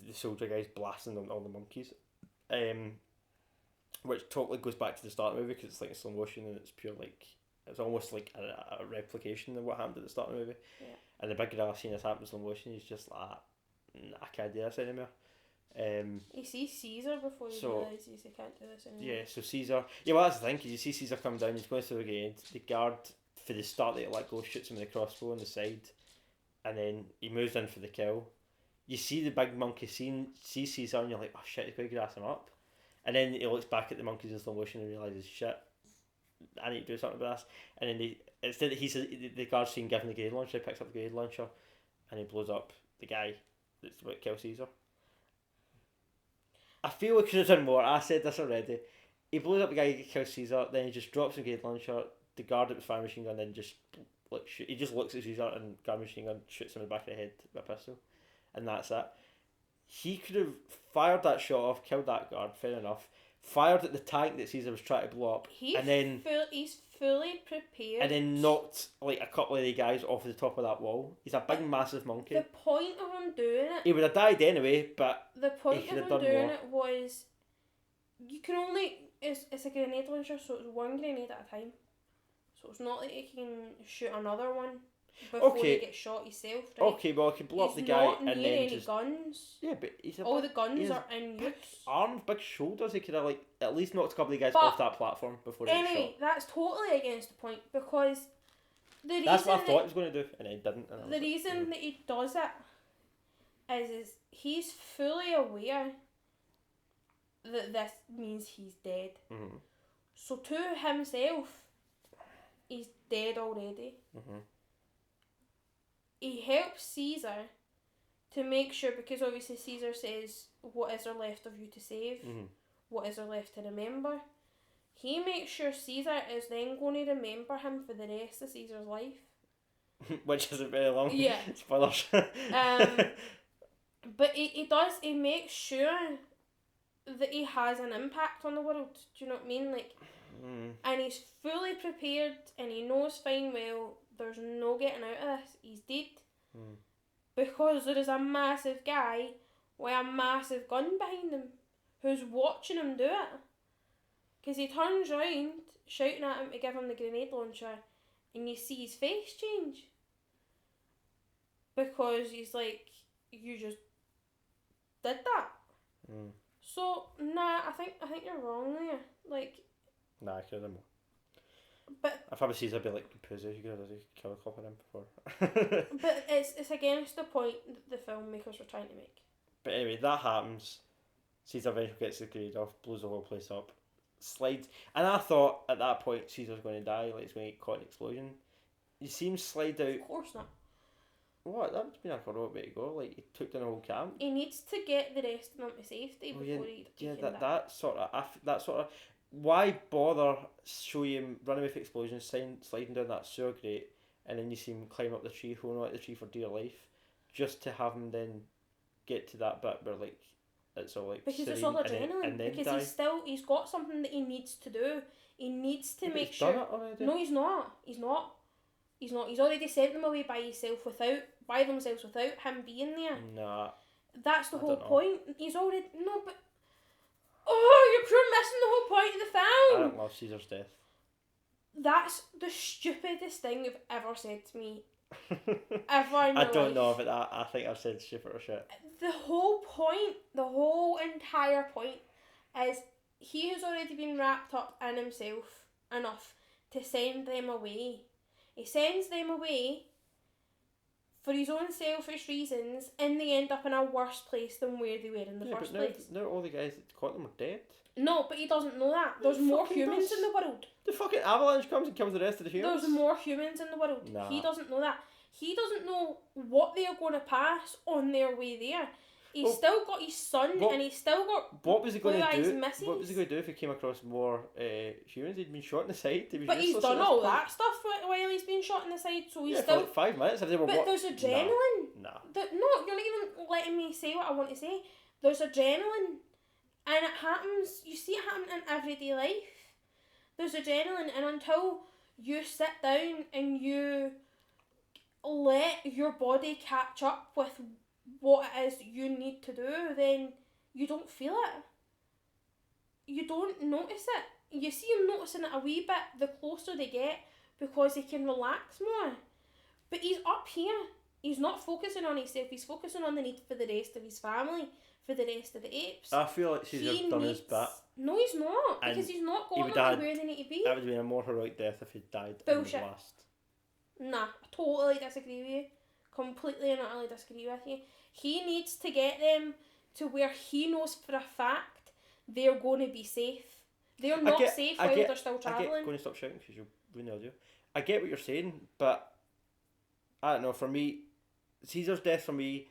The soldier guy's blasting on all the monkeys. Which totally goes back to the start of the movie because it's like slow motion and it's pure like It's almost like a replication of what happened at the start of the movie. Yeah. And the big gorilla seeing this happen in slow motion, he's just like, nah, I can't do this anymore. He sees Caesar before he realises he can't do this anymore. Yeah, so Caesar... Yeah, well, that's the thing, because you see Caesar come down, he's going through the gate, the guard, for the start that he let go, shoots him with a crossbow on the side, and then he moves in for the kill. You see the big monkey see Caesar, and you're like, oh shit, he's going to grass him up. And then he looks back at the monkeys in slow motion and realises, shit, I need to do something about this. And then instead the guard's seen giving the grenade launcher, he picks up the grenade launcher, and he blows up the guy that's about to kill Caesar. I feel we could have done more. I said this already. He blows up the guy who kills Caesar, then he just drops the grenade launcher, the guard at the fire machine gun, then just he just looks at Caesar and guard machine gun shoots him in the back of the head with a pistol. And that's it. He could have fired that shot off, killed that guard, fair enough. Fired at the tank that Caesar was trying to blow up. He's fully prepared. And then knocked like a couple of the guys off the top of that wall. He's a big, massive monkey. The point of him doing it... He would have died anyway, but the point of him doing it was... You can only... It's a grenade launcher, so it's one grenade at a time. So it's not like you can shoot another one before he gets shot himself, right? Okay, well, I could blow up the guy and then any guns. Yeah, but he's all the guns are in use. Arms, big shoulders. He could have like at least knocked a couple of guys off that platform before he got shot. That's totally against the point because that's what I thought he was going to do, and he didn't. And the reason that he does it is he's fully aware that this means he's dead. Mm-hmm. So to himself, he's dead already. Mm-hmm. He helps Caesar to make sure, because obviously Caesar says, what is there left of you to save? Mm-hmm. What is there left to remember? He makes sure Caesar is then going to remember him for the rest of Caesar's life. Which isn't very long. Yeah. Spoilers. But he makes sure that he has an impact on the world. Do you know what I mean? Like, and he's fully prepared and he knows fine well there's no getting out of this. He's dead. Because there is a massive guy with a massive gun behind him who's watching him do it. Because he turns round, shouting at him to give him the grenade launcher, and you see his face change. Because he's like, you just did that. So, nah, I think you're wrong there. Like... Nah, I could have done more. But if I was Caesar, I'd be like, Pussy, you could have killed a couple of them before. But it's against the point that the filmmakers were trying to make. But anyway, that happens. Caesar eventually gets the grenade off, blows the whole place up, slides. And I thought at that point Caesar's going to die, like he's going to get caught in an explosion. You see him slide out. Of course not. What? That's been a heroic way to go. Like, he took down the whole camp. He needs to get the rest of them to safety before he can die. That sort of... Why bother show him running with explosions, sliding down that sewer grate, and then you see him climb up the tree, holding on to the tree for dear life, just to have him then get to that bit where like it's all like because it's all adrenaline. And then because he's got something that he needs to do. He needs to make he's sure. Done it already. No, he's not. He's already sent them away by themselves without him being there. Nah. That's the whole point. He's already but. Oh, you're missing the whole point of the film. I don't love Caesar's death. That's the stupidest thing you've ever said to me. Ever in your I don't life. know if I think I've said stupid or shit. The whole entire point is he has already been wrapped up in himself enough to send them away. He sends them away for his own selfish reasons, and they end up in a worse place than where they were in the first place. Now all the guys that caught them are dead. No, but he doesn't know that. There's more humans in the world. The fucking avalanche comes and kills the rest of the humans. There's more humans in the world. Nah. He doesn't know that. He doesn't know what they are going to pass on their way there. He's still got his son, and he's still got what was he going to do? misses. What was he going to do if he came across more humans? He'd been shot in the side. But he's done all that stuff while he's been shot in the side, so he's still... for like 5 minutes. If they were there's adrenaline. Nah. No, you're not even letting me say what I want to say. There's adrenaline, and it happens. You see it happen in everyday life. There's adrenaline, and until you sit down and you let your body catch up with what it is you need to do, then you don't feel it. You don't notice it. You see them noticing it a wee bit the closer they get, because he can relax more. But he's up here. He's not focusing on himself. He's focusing on the need for the rest of his family, for the rest of the apes. I feel like Caesar done his bit. No, he's not, And because he's not got them to where they need to be. That would have been a more heroic death if he'd died Bullshit. in the last. Nah, I totally disagree with you. Completely and utterly disagree with you. He needs to get them to where he knows for a fact they're going to be safe. They're not safe while they're still travelling. I get going to stop shouting because you'll ruin the audio. I get what you're saying, but I don't know, for me, Caesar's death for me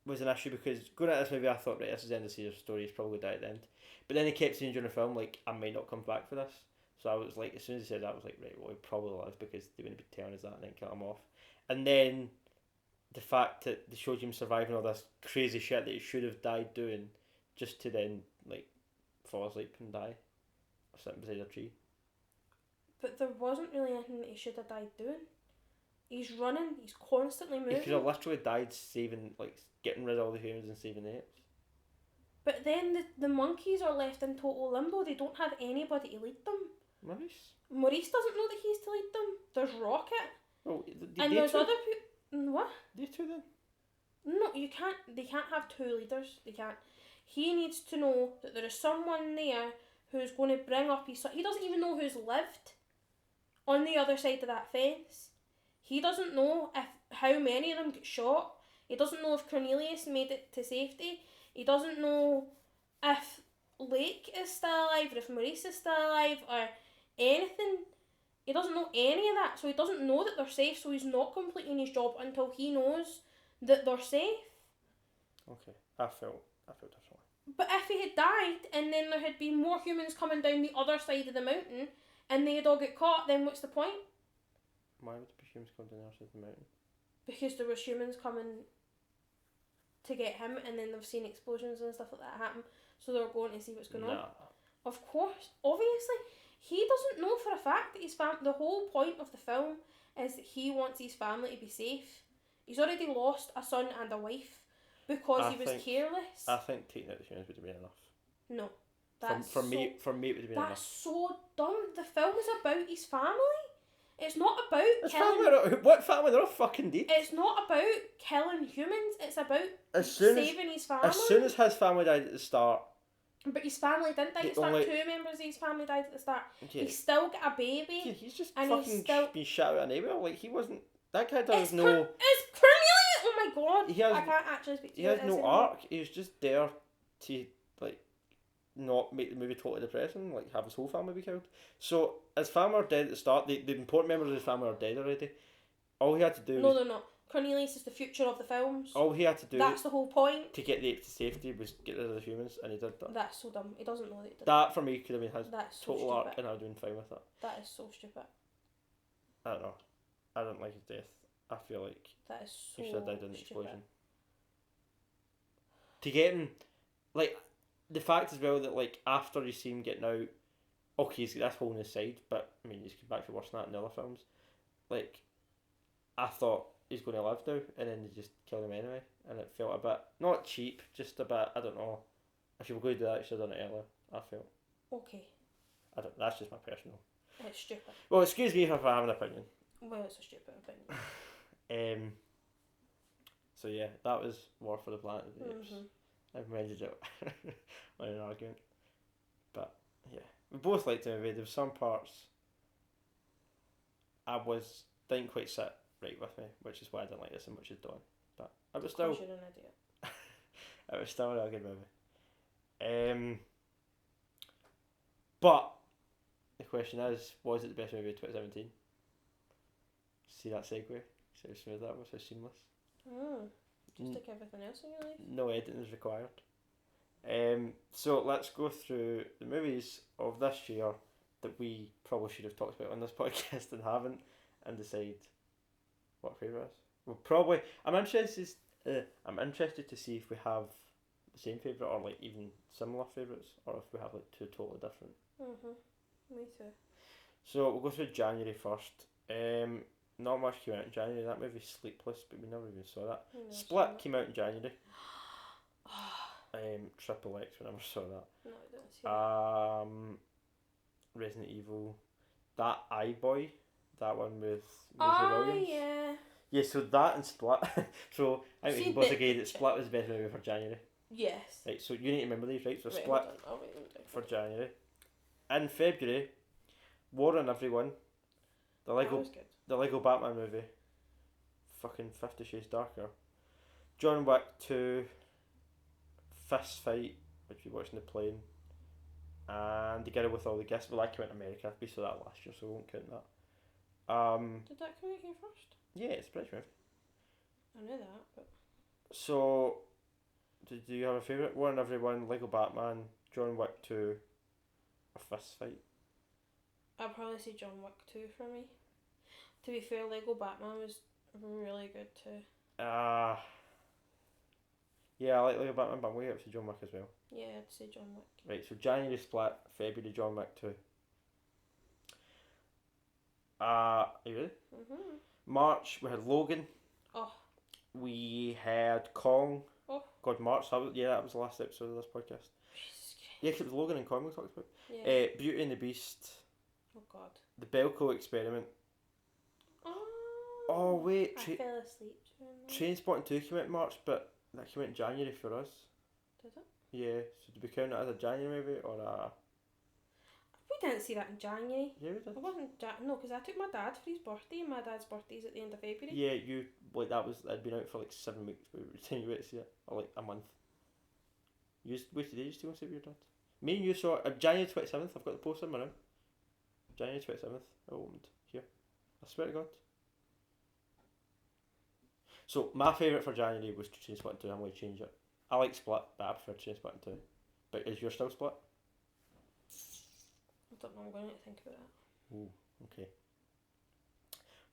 was an issue because going at this movie I thought, right, this is the end of Caesar's story, he's probably died at the end. But then he kept saying during the film, like, I might not come back for this. So I was like, as soon as he said that, I was like, right, well, he probably live because they wouldn't be telling us that and then kill him off. And then the fact that they showed him surviving all this crazy shit that he should have died doing, just to then, like, fall asleep and die. Or sitting beside a tree. But there wasn't really anything that he should have died doing. He's running, he's constantly moving. He could have literally died saving, like, getting rid of all the humans and saving the apes. But then the monkeys are left in total limbo. They don't have anybody to lead them. Maurice doesn't know that he's to lead them. There's Rocket. Oh, and there's other people. What? They two then? No, you can't. They can't have two leaders. They can't. He needs to know that there is someone there who's going to bring up his son. He doesn't even know who's lived on the other side of that fence. He doesn't know how many of them get shot. He doesn't know if Cornelius made it to safety. He doesn't know if Lake is still alive or if Maurice is still alive or anything. He doesn't know any of that, so he doesn't know that they're safe, so he's not completing his job until he knows that they're safe. Okay, I felt differently. But if he had died and then there had been more humans coming down the other side of the mountain and they had all got caught, then what's the point? Why would the humans come down the other side of the mountain? Because there was humans coming to get him, and then they've seen explosions and stuff like that happen, so they're going to see what's going on. Of course, obviously, he doesn't know for a fact that his the whole point of the film is that he wants his family to be safe. He's already lost a son and a wife because he was careless. I think taking out the humans would have been enough. No, for me, it would have been enough. That's so dumb. The film is about his family. It's not about what family? They're all fucking dead. It's not about killing humans. It's about saving his family. As soon as his family died at the start. But his family didn't die at the start. 2 members of his family died at the start. Yeah. He's still got a baby. Yeah, he's just fucking been shot out of nowhere. Like, he wasn't... That guy does no... It's Cornelius! Oh my god. I can't actually speak to you. He has no arc. He was just there to, like, not make the movie totally depressing, like have his whole family be killed. So his family are dead at the start. The important members of his family are dead already. All he had to do No. Cornelius is the future of the films. All he had to do that's the whole point. To get the apes to safety was get rid of the humans, and he did that. That's so dumb. He doesn't know that he did that. For me could have been his so total arc, and I would have been fine with that. That is so stupid. I don't know. I don't like his death. I feel like that is so he should have died in the explosion. To get him, like, the fact as well that, like, after you see him getting out, okay, he's got this hole in his side, but I mean, he's come back for worse than that in the other films. Like, I thought he's going to live now, and then they just killed him anyway, and it felt a bit not cheap, just a bit. I don't know. If you were going to do that, you should have done it earlier. I felt. Okay. I don't. That's just my personal. It's stupid. Well, excuse me if I have an opinion. Well, it's a stupid opinion. So yeah, that was War for the Planet of the Apes. I've mentioned it on an argument, but yeah, we both liked the movie. There were some parts I didn't quite sit right with me, which is why I didn't like this as much as Dawn. But it was still. You're an idiot. It was still a really good movie. But the question is, was it the best movie of 2017? See that segue? See how smooth that was? How seamless? Just like everything else in your life. No editing is required. So let's go through the movies of this year that we probably should have talked about on this podcast and haven't, and decide what favourite is. Well, probably I'm interested to see if we have the same favourite or like even similar favourites, or if we have like two totally different. Me too. So we'll go through January first. Not much came out in January. That movie Sleepless, but we never even saw that. Split came out in January. Triple X, we never saw that. No, I didn't see that. Resident Evil. That iBoy that one with Maisie Oh Williams. yeah. Yeah, so that and Split. So I think we See can both the- agree that Split was the best movie for January. Yes. Right, so you need to remember these, right? So Right, Split hold on. I'll write them down. for January. In February, War on Everyone, That was good. the Lego Batman movie, fucking 50 Shades Darker, John Wick 2, Fist Fight, which we watched in the plane, and The Girl with All the Gifts. Well, that came out in America. We saw that last year, so we won't count that. Did that come out here first? Yeah, it's a British movie. I know that, but So, do you have a favourite? War on Everyone, Lego Batman, John Wick 2, or Fist Fight? I'd probably say John Wick 2 for me. To be fair, Lego Batman was really good too. Yeah, I like Lego Batman, but I'm going to get up to John Wick as well. Yeah, I'd say John Wick. Right, so January Split, February John Wick 2. Are you ready? March, we had Logan. Oh. We had Kong. Oh. God, March, that was the last episode of this podcast. Jesus Christ. Yeah, 'cause it was Logan and Kong we talked about. Yeah. Beauty and the Beast. Oh God. The Belko Experiment. Oh, wait, I fell asleep during that. Trainspotting 2 came out in March, but that came out in January for us. Did it? Yeah, so did we count it as a January movie or a... We didn't see that in January. Yeah, we did. It wasn't no, because I took my dad for his birthday, and my dad's birthday's at the end of February. Yeah, it'd been out for like 7 weeks, but we were telling you to see it, or like a month. Wait, did you still want to see with your dad? Me and you saw it January 27th, I've got the poster in my room. January 27th, I opened here. I swear to God. So, my favourite for January was Trainspotting 2, I'm going to change it. I like Split, but I prefer Trainspotting 2. But is yours still Split? I don't know, I'm going to think about that. Ooh, okay.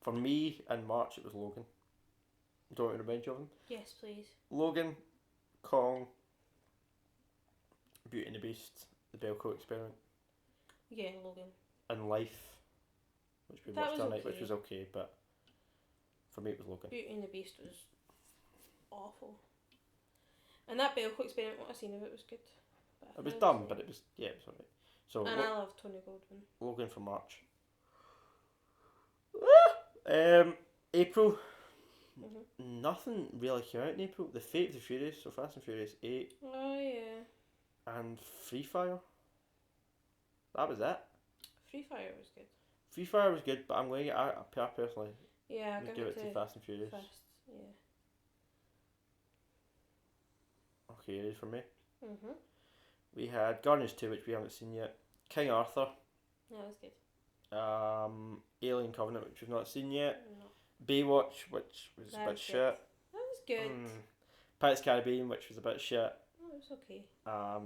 For me, in March, it was Logan. Do you want me to remind you of them? Yes, please. Logan, Kong, Beauty and the Beast, The Belko Experiment, Yeah, Logan. and Life, which we That watched was that night, okay. which was okay, but for me it was Logan. Beauty and the Beast was awful. And that Belko Experiment, what I seen of it was good. It was dumb, but it was alright. So And I love Tony Goldwyn. Logan for March. April. Nothing really came out in April. The Fate of the Furious, so Fast and Furious 8. Oh yeah. And Free Fire. That was it. Free Fire was good. Free Fire was good, but I'm going to get, I personally Yeah, would I'll give it to Fast and Furious. Fast, yeah. Okay, ready for me? Mhm. We had Guardians 2, which we haven't seen yet. King Arthur. That was good. Alien Covenant, which we've not seen yet. No. Baywatch, which was That a bit was shit. good. That was good. Pirates of the Caribbean, which was a bit shit. Oh, it was okay.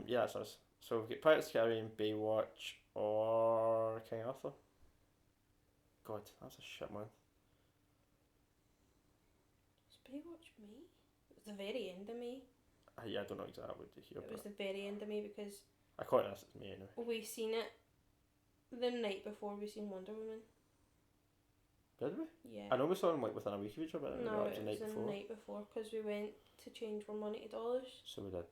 Yeah, that's us. So we've got Pirates of the Caribbean, Baywatch, or King Arthur. God, that's a shit month. Was Baywatch May? It was the very end of May. Yeah, I don't know exactly what to hear, It was but the very end of May because I caught it as it's me anyway. we seen it the night before we seen Wonder Woman. Did we? Yeah. I know we saw them like within a week of each other, but No, it was it the night was before. the night before because we went to change our money to dollars So we did.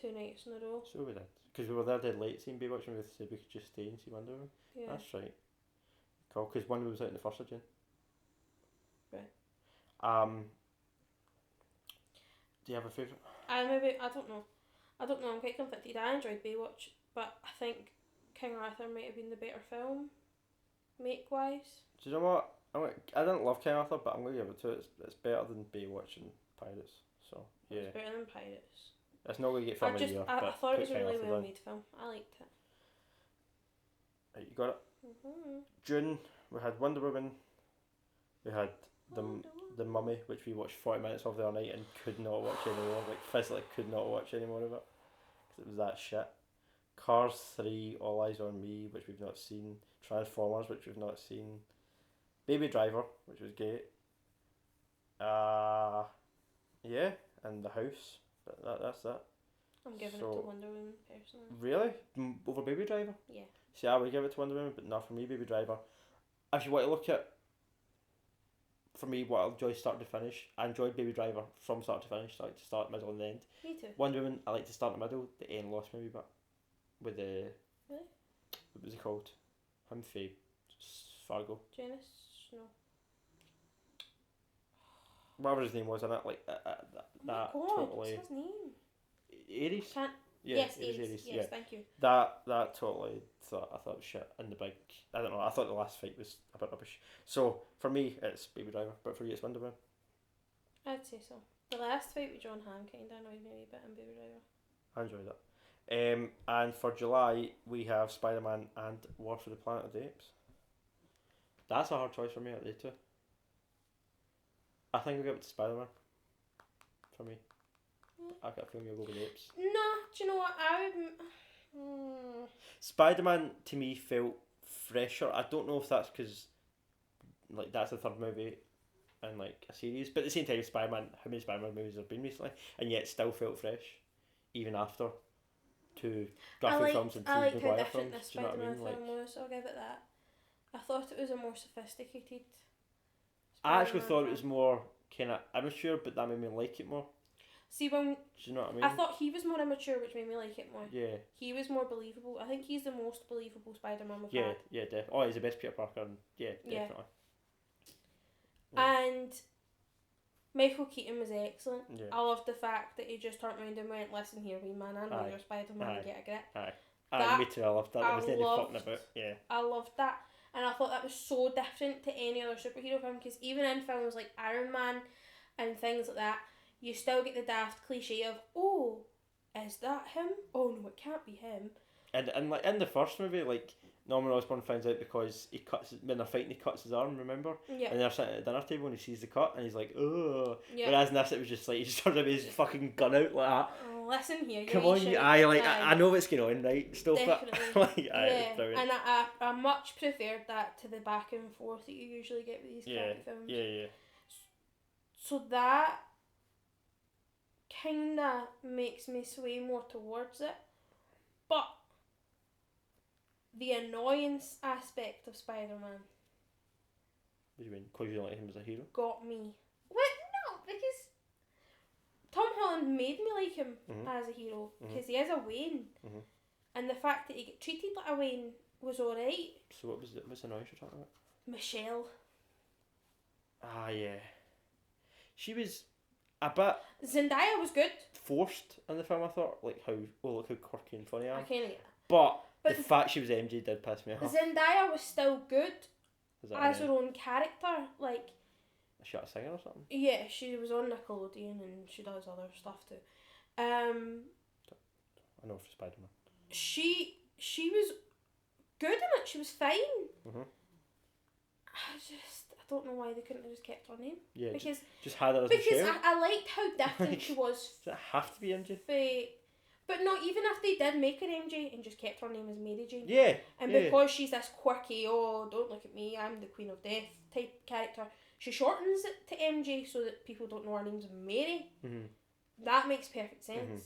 2 nights in a row. So we did. Because we were there dead late seeing Baywatch and we said we could just stay and see Wonder Woman. Yeah. That's right. Cool, because Wonder Woman was out on the 1st of June. Right. Do you have a favourite? I don't know. I'm quite conflicted. I enjoyed Baywatch, but I think King Arthur might have been the better film, make wise. Do you know what? I didn't love King Arthur, but I'm going to give it to it. It's better than Baywatch and Pirates. So, yeah. It's better than Pirates. It's not going to get film of the year. I but thought it put was a King really Arthur well down. made film. I liked it. Right, you got it? June, we had Wonder Woman. We had the Mummy, which we watched 40 minutes of the other night and could not watch anymore. Like, physically could not watch any more of it. Because it was that shit. Cars 3, All Eyes on Me, which we've not seen. Transformers, which we've not seen. Baby Driver, which was great. Yeah, and The House. But that's that. I'm giving it to Wonder Woman personally. Really? Over Baby Driver? Yeah. See, I would give it to Wonder Woman, but not for me, Baby Driver. If you want to look at, for me, what I enjoy start to finish, I enjoyed Baby Driver from start to finish, like to start, middle, and the end. Me too. Wonder Woman, I like to start in the middle, the end lost me, but with the... Really? What was he called? Him fae Fargo. Janus? No. Whatever his name was in it, like that Oh my God, totally. what's his name? Aries. Can't. Yeah, Yes, it was Aries. Aries. Yes, Yeah, thank you. that totally I thought was shit in the big. I don't know. I thought the last fight was a bit rubbish. So for me, it's Baby Driver, but for you, it's Wonder Man. I'd say so. The last fight with John Hamm kind of annoyed me a wee bit in Baby Driver. I enjoyed that. And for July, we have Spider-Man and War for the Planet of the Apes. That's a hard choice for me out of the two. I think I'll give it to Spider-Man. For me. I've got a feeling you'll go with the Apes. Nah, do you know what? I would... Spider-Man, to me, felt fresher. I don't know if that's because like that's the third movie in like a series, but at the same time, Spider-Man, how many Spider-Man movies have been recently, and yet still felt fresh, even after two graphic films and two Maguire films. Do you know what I mean? Film was. I'll give it that. I thought it was a more sophisticated I actually Spider-Man thought film. it was more kind of immature, but that made me like it more. See, when Do you know what I mean? I thought he was more immature, which made me like it more. Yeah. He was more believable. I think he's the most believable Spider-Man we've Yeah, had. yeah, definitely. Oh, he's the best Peter Parker, and yeah, definitely. And Michael Keaton was excellent. Yeah. I loved the fact that he just turned around and went, "Listen here, wee man, I know you're Spider-Man, and get a grip." Aye, me too, I loved that. There was any fucking about. Yeah. I loved that. And I thought that was so different to any other superhero film, because even in films like Iron Man and things like that, you still get the daft cliche of, oh, is that him? Oh no, it can't be him. And like in the first movie, like Norman Osborn finds out because when they're fighting, he cuts his arm, remember? Yeah. And they're sitting at the dinner table and he sees the cut and he's like, oh. Yeah. Whereas in this, it was just like he just turned his fucking gun out like that. Oh, listen here, come on, you I know what's going on, right? Stop it. Like, yeah. And I much preferred that to the back and forth that you usually get with these kind of films. Yeah. So that kinda makes me sway more towards it. But the annoyance aspect of Spider-Man What do you mean? Because you don't like him as a hero? got me. What? No, because Tom Holland made me like him as a hero, because he is a Wayne. And the fact that he get treated like a Wayne was alright. So what's the noise you're talking about? Michelle. Ah, yeah. She was a bit Zendaya was good. forced in the film, I thought. Like look how quirky and funny I am. I kinda get that. But the fact she was MJ did piss me off. Zendaya was still good as her her own character. Like, is she a singer or something? yeah, she was on Nickelodeon and she does other stuff too. I know for Spider-Man. She was good in it. She was fine. I don't know why they couldn't have just kept her name. Yeah, because just had her as because Michelle. I liked how different she was. Does it have to be MJ? But not even if they did make her MJ and just kept her name as Mary Jane. Yeah. And because she's this quirky, oh, don't look at me, I'm the Queen of Death type character, she shortens it to MJ so that people don't know her name's Mary. That makes perfect sense.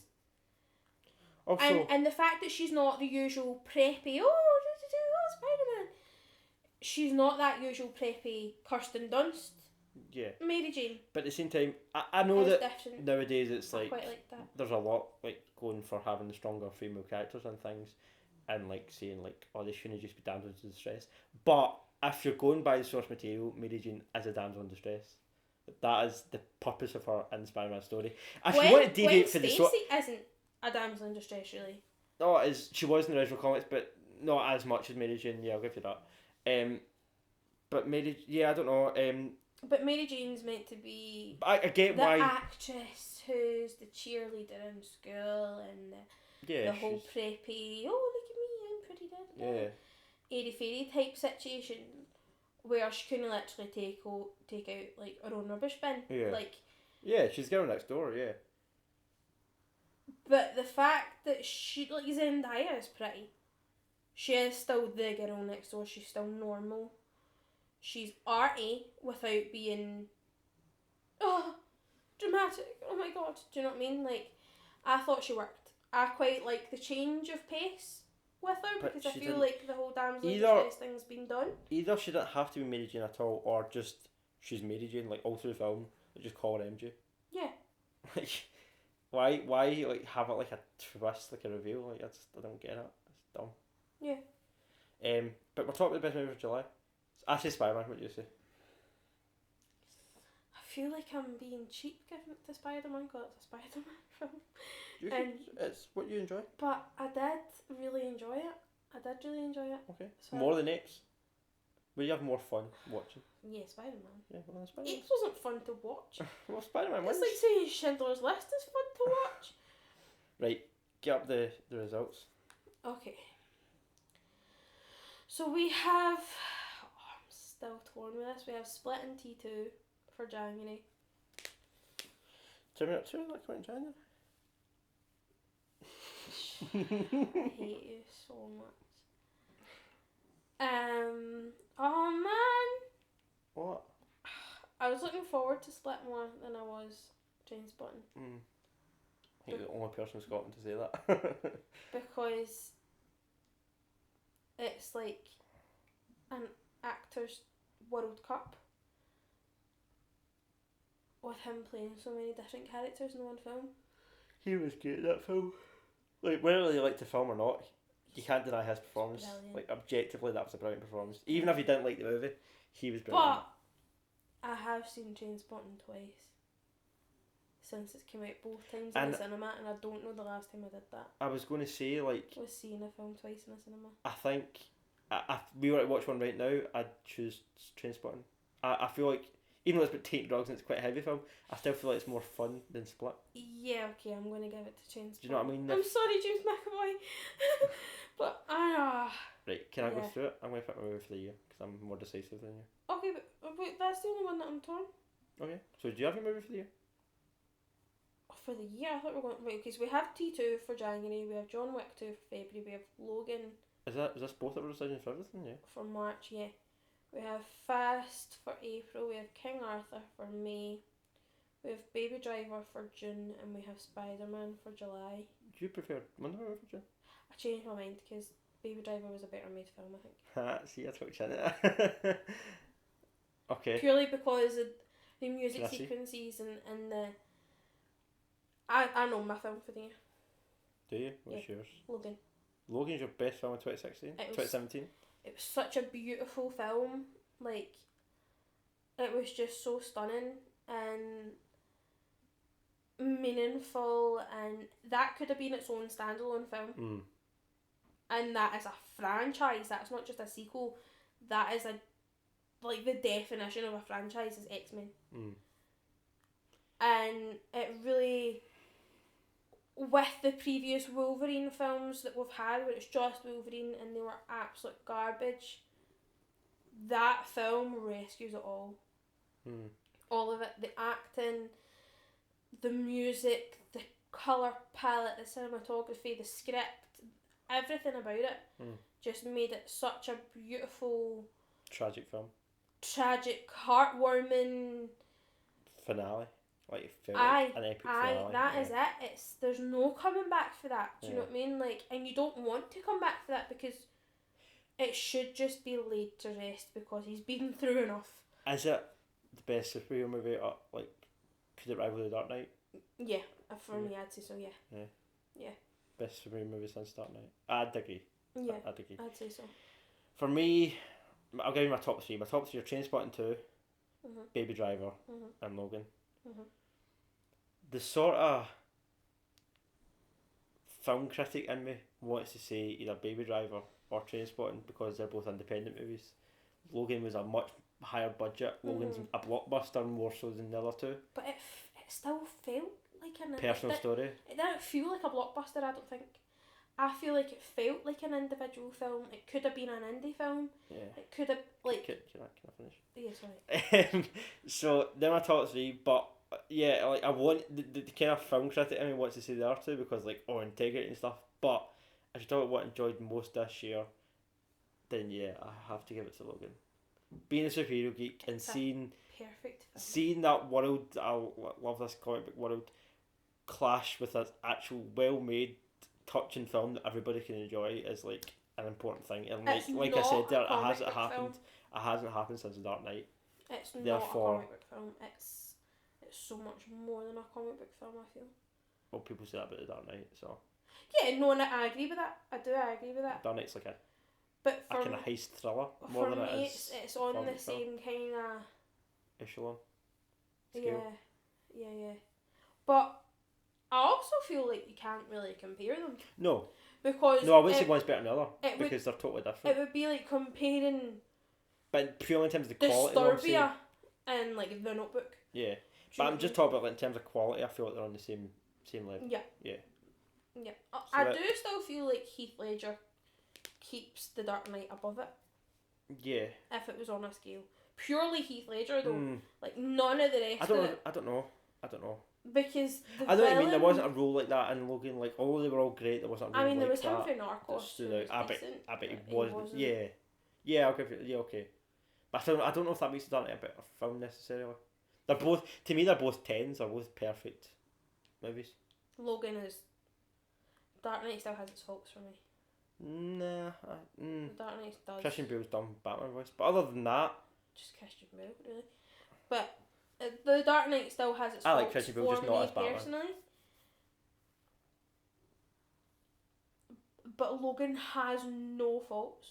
Also, and the fact that she's not the usual preppy, oh, Spider-Man. She's not that usual preppy Kirsten Dunst. Yeah. Mary Jane. But at the same time, I know that different. nowadays it's like, quite like that. There's a lot like going for having stronger female characters and things, and like saying like, oh, they shouldn't just be damsels in distress. But if you're going by the source material, Mary Jane is a damsel in distress. That is the purpose of her in the Spider-Man story. If you want to deviate for the Stacy isn't a damsel in distress, really. No, she was in the original comics, but not as much as Mary Jane. Yeah, I'll give you that. But I don't know. But Mary Jane's meant to be I get the why actress who's the cheerleader in school and the whole preppy, oh, look at me, I'm pretty good. Airy-fairy type situation where she couldn't literally take out like her own rubbish bin. She's girl next door, But the fact that she, like, Zendaya is pretty. She is still the girl next door, she's still normal. She's arty without being dramatic. Oh my god. Do you know what I mean? Like, I thought she worked. I quite like the change of pace with her, because I feel like the whole damsel in distress thing's been done. Either she didn't have to be Mary Jane at all, or just she's Mary Jane, like all through the film. They just call her MJ. Yeah. Like, why like have it like a twist, like a reveal? Like I don't get it. It's dumb. Yeah. But we're talking about the best movie of July. It's I say Spider-Man. What do you say? I feel like I'm being cheap giving it to Spider-Man because it's a Spider-Man film. Do you think it's what you enjoy? But I did really enjoy it. Okay. So More than Apes? Where you have more fun watching? Yeah, Spider-Man. Yeah, well, then Spider-Man. Apes wasn't fun to watch. Well, Spider-Man wins. It's like saying Schindler's List is fun to watch. Right, get up the results. Okay. So we have... Oh, I'm still torn with this. We have Split and T2 for January. Terminator 2, that coming in January? I hate you so much. Oh man. What? I was looking forward to Split more than I was Trainspotting. I think you're the only person in Scotland to say that. Because it's like an actor's World Cup with him playing so many different characters in one film. He was good at that film. Like, whether you liked the film or not, you can't deny his performance. Brilliant. Like, objectively, that was a brilliant performance. Even if you didn't like the movie, he was brilliant. But I have seen Trainspotting twice since it's came out, both times in the cinema, and I don't know the last time I did that. I was going to say, like... I was seeing a film twice in the cinema. I think... If we were to watch one right now, I'd choose Trainspotting. I feel like, even though it's about taking drugs and it's quite a heavy film, I still feel like it's more fun than Split. Yeah, okay, I'm going to give it to Trainspotting. Do you know what I mean? I'm sorry, James McAvoy. But, Right, can I go through it? I'm going to pick my movie for the year, because I'm more decisive than you. Okay, but wait, that's the only one that I'm torn. Okay, so do you have your movie for the year? For the year? I thought we were going... Right, okay, so we have T2 for January, we have John Wick 2 for February, we have Logan... Is this both of our decisions for everything, yeah? For March, yeah. We have Fast for April, we have King Arthur for May, we have Baby Driver for June, and we have Spider-Man for July. Do you prefer Wonder Woman for June? I changed my mind because Baby Driver was a better made film, I think. See, I took you in it. Okay. Purely because of the music sequences and the... I know my film for the year. Do you? What's yours? Logan. Logan's your best film in 2017? It was such a beautiful film. Like, it was just so stunning and meaningful, and that could have been its own standalone film. And that is a franchise. That's not just a sequel. That is like the definition of a franchise is X-Men. And it really, with the previous Wolverine films that we've had, where it's just Wolverine and they were absolute garbage, that film rescues it all. All of it. The acting, the music, the colour palette, the cinematography, the script, everything about it just made it such a beautiful... Tragic film. Tragic, heartwarming... Finale. Like, it felt like an epic finale. That is it. There's no coming back for that. Do you know what I mean? Like, and you don't want to come back for that because it should just be laid to rest because he's been through enough. Is it the best superhero movie? Like, could it rival The Dark Knight? Yeah, for me, I'd say so. Yeah. Yeah. Best superhero movie since Dark Knight. I'd agree. Yeah, I'd agree. I'd say so. For me, I'll give you my top three. My top three are Trainspotting 2, Baby Driver, and Logan. The sort of film critic in me wants to say either Baby Driver or Trainspotting because they're both independent movies. Logan was a much higher budget. Logan's a blockbuster more so than the other two. But it still felt like an... Personal story. It didn't feel like a blockbuster, I don't think. I feel like it felt like an individual film. It could have been an indie film. Yeah. It could have, like... Can I finish? Yeah, sorry. So, they're my top three, but yeah, like, I want the kind of film critic in me wants to say the other two because, like, integrity and stuff, but if you talk about what I enjoyed most this year, then yeah, I have to give it to Logan. Being a superhero geek and seeing that world, I love this comic book world, clash with an actual well-made, touching film that everybody can enjoy is like an important thing. And like I said there, it hasn't happened since The Dark Knight. It's not a comic book film. It's so much more than a comic book film, I feel. Well, people say that about The Dark Knight, so... Yeah, no, and I agree with that. I agree with that. Dark Knight's like a But a kind of heist thriller more than it is. It's on the same kind of echelon scale. Yeah. But I also feel like you can't really compare them. No. Because I wouldn't say one's better than the other because they're totally different. It would be like comparing. But purely in terms of the quality. Disturbia and like The Notebook. Yeah. But I'm just talking about like in terms of quality. I feel like they're on the same level. Yeah. I do still feel like Heath Ledger keeps The Dark Knight above it. Yeah. If it was on a scale, purely Heath Ledger though, like none of the rest. I don't know. Because I know what you mean. There wasn't a role like that in Logan. Like, although they were all great, there wasn't a role like that. There was him for Narcos. I bet he wasn't. Yeah. I'll give you. Yeah, okay. But I don't know if that makes it a better film necessarily. They're both, to me, they're both 10s. They're both perfect movies. Logan is. Dark Knight still has its faults for me. Nah. Dark Knight does. Christian Bale's done Batman voice, but other than that, just Christian Bale, really. But the Dark Knight still has its faults. I like Christian Bale, just not as Batman. Personally. But Logan has no faults.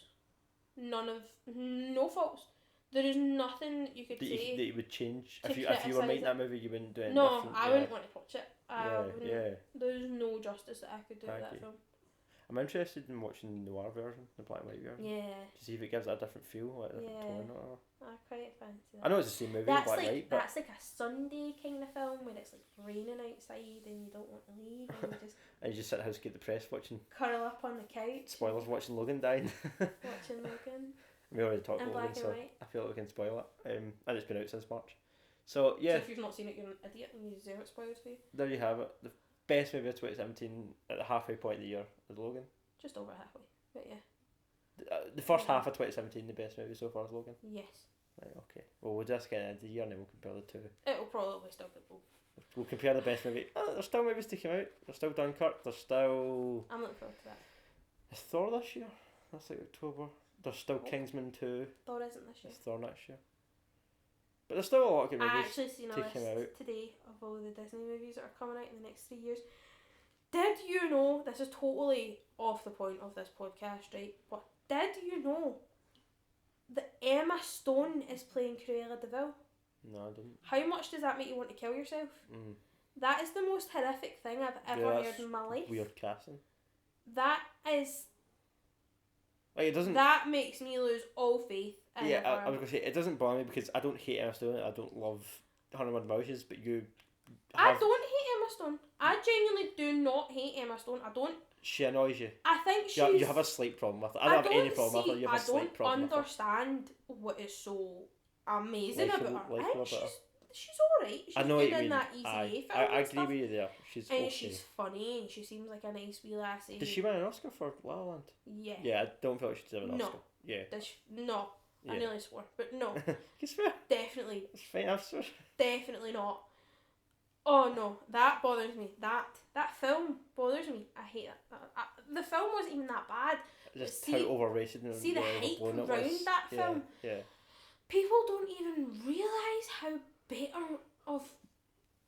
No faults. There is nothing that you could say that you would change if you were making that movie. You wouldn't do anything different. I wouldn't want to watch it. There's no justice that I could do with that film. I'm interested in watching the noir version, the black and white version. Yeah. To see if it gives it a different feel, like a different tone or whatever. I quite fancy that. I know it's the same movie, black and white, but that's like a Sunday kind of film where it's like raining outside and you don't want to leave and you just and you just sit at the house, get depressed, watching. Curl up on the couch. Spoilers, watching Logan dying. Watching Logan. We already talked about Logan, so I feel like we can spoil it. And it's been out since March. So yeah. So if you've not seen it, you're an idiot and you deserve it spoiled for you. There you have it. The best movie of 2017 at the halfway point of the year is Logan. Just over halfway, but yeah. The first half of 2017, the best movie so far is Logan? Yes. Right, okay. Well, we'll just get into the year and then we'll compare the two. It'll probably still be both. We'll compare the best movie. There's still movies to come out. There's still Dunkirk. There's still... I'm looking forward to that. Is Thor this year? That's like October. There's still Kingsman 2. Thor isn't this year. It's Thor next year. But there's still a lot of good movies I actually seen a list today of all the Disney movies that are coming out in the next 3 years. Did you know, this is totally off the point of this podcast, right? But did you know that Emma Stone is playing Cruella de Vil? No, I didn't. How much does that make you want to kill yourself? That is the most horrific thing I've ever heard in my life. Weird casting. That is... Like, it doesn't... That makes me lose all faith in I was going to say, it doesn't bother me because I don't hate Emma Stone. I don't love 101 Dalmatians, but you... I don't hate Emma Stone. I genuinely do not hate Emma Stone. I don't. She annoys you. I think she's... You have a slight problem with her. I don't have any problem with her. You have a slight problem with her. I don't understand what is so amazing about her. I think she's alright. She's I know what you mean. That Easy A film I agree with you there. She's and okay. she's funny and she seems like a nice wee lassie. Did she win an Oscar for La La Land? Yeah. Yeah, I don't feel like she deserves an Oscar. Yeah. No. Yeah. I nearly swore, but no. It's fair. Definitely. It's fine, I've sworn. Definitely not. Oh no, that bothers me. That film bothers me. I hate it. The film wasn't even that bad. Just how overrated and see the hype around that film. Yeah. People don't even realise how better of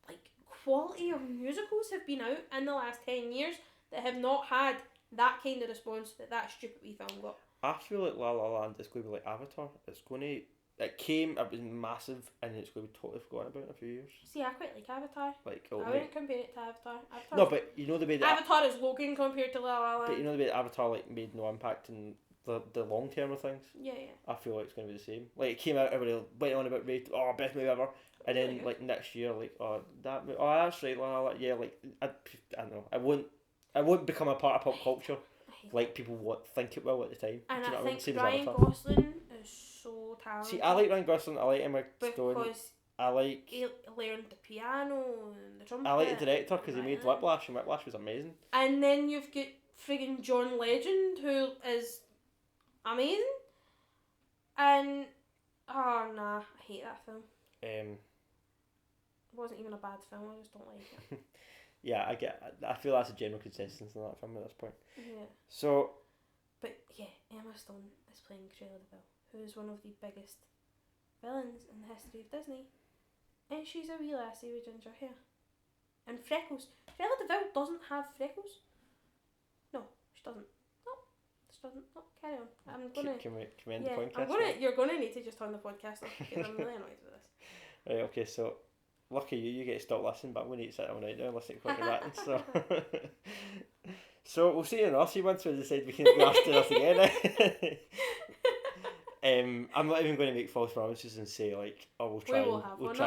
like quality of musicals have been out in the last 10 years that have not had that kind of response that stupid wee film got. I feel like La La Land is going to be like Avatar. It's going to... It was massive, and it's going to be totally forgotten about in a few years. See, I quite like Avatar. Like, I wouldn't compare it to Avatar. No, but you know the way that... Avatar is Logan compared to La La Land. But you know the way that Avatar like made no impact in the long term of things? Yeah. I feel like it's going to be the same. Like, it came out, everybody went on about rate, best movie ever. And then, like, next year, like, that's right, La La Land. Yeah, like, I don't know. I won't become a part of pop culture. Like people think it will at the time. And do you know I think Ryan Gosling is so talented. See, I like Ryan Gosling. I like Emma Stone. Because I like. He learned the piano and the trumpet. I like the director because he made Whiplash, and Whiplash was amazing. And then you've got friggin' John Legend, who is amazing. And oh nah, I hate that film. It wasn't even a bad film. I just don't like it. Yeah, I feel that's a general consensus in that film at this point. Yeah. So. But yeah, Emma Stone is playing Cruella de Vil, who is one of the biggest villains in the history of Disney, and she's a wee lassie with ginger hair and freckles. Cruella de Vil doesn't have freckles. No, she doesn't. No, just doesn't. Oh, carry on. I'm gonna. Can we end the podcast? You're gonna need to just turn the podcast off because I'm really annoyed with this. Right. Okay. So, lucky you get to stop listening, but I'm gonna need to sit down right now and listen to quite a bit. So. So we'll see you in Aussie once we decide we can be after this again. I'm not even going to make false promises and say like, oh, we'll try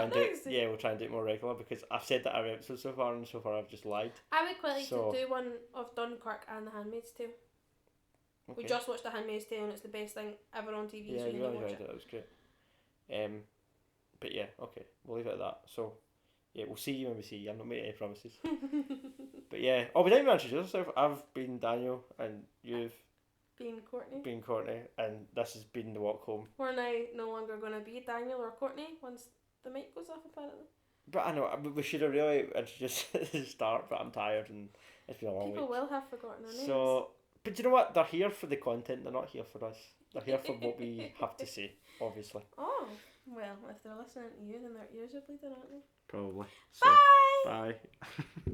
and do it more regular, because I've said that every episode so far, and so far I've just lied. I would quite like to do one of Dunkirk and The Handmaid's Tale. Okay. We just watched The Handmaid's Tale and it's the best thing ever on TV. Yeah, so you really watch enjoyed it. It was great. But yeah, okay, we'll leave it at that. So yeah, we'll see you when we see you. I'm not making any promises. But yeah, we didn't even introduce ourselves. I've been Daniel and you've been Courtney, and this has been The Walk Home. We're now no longer going to be Daniel or Courtney once the mic goes off, apparently. But I know, we should have really introduced at the start, but I'm tired and it's been a long week. People will have forgotten our names. So, but you know what? They're here for the content, they're not here for us. They're here for what we have to say, obviously. Oh, well, if they're listening to you, then their ears are bleeding, aren't they? Probably. So, bye! Bye!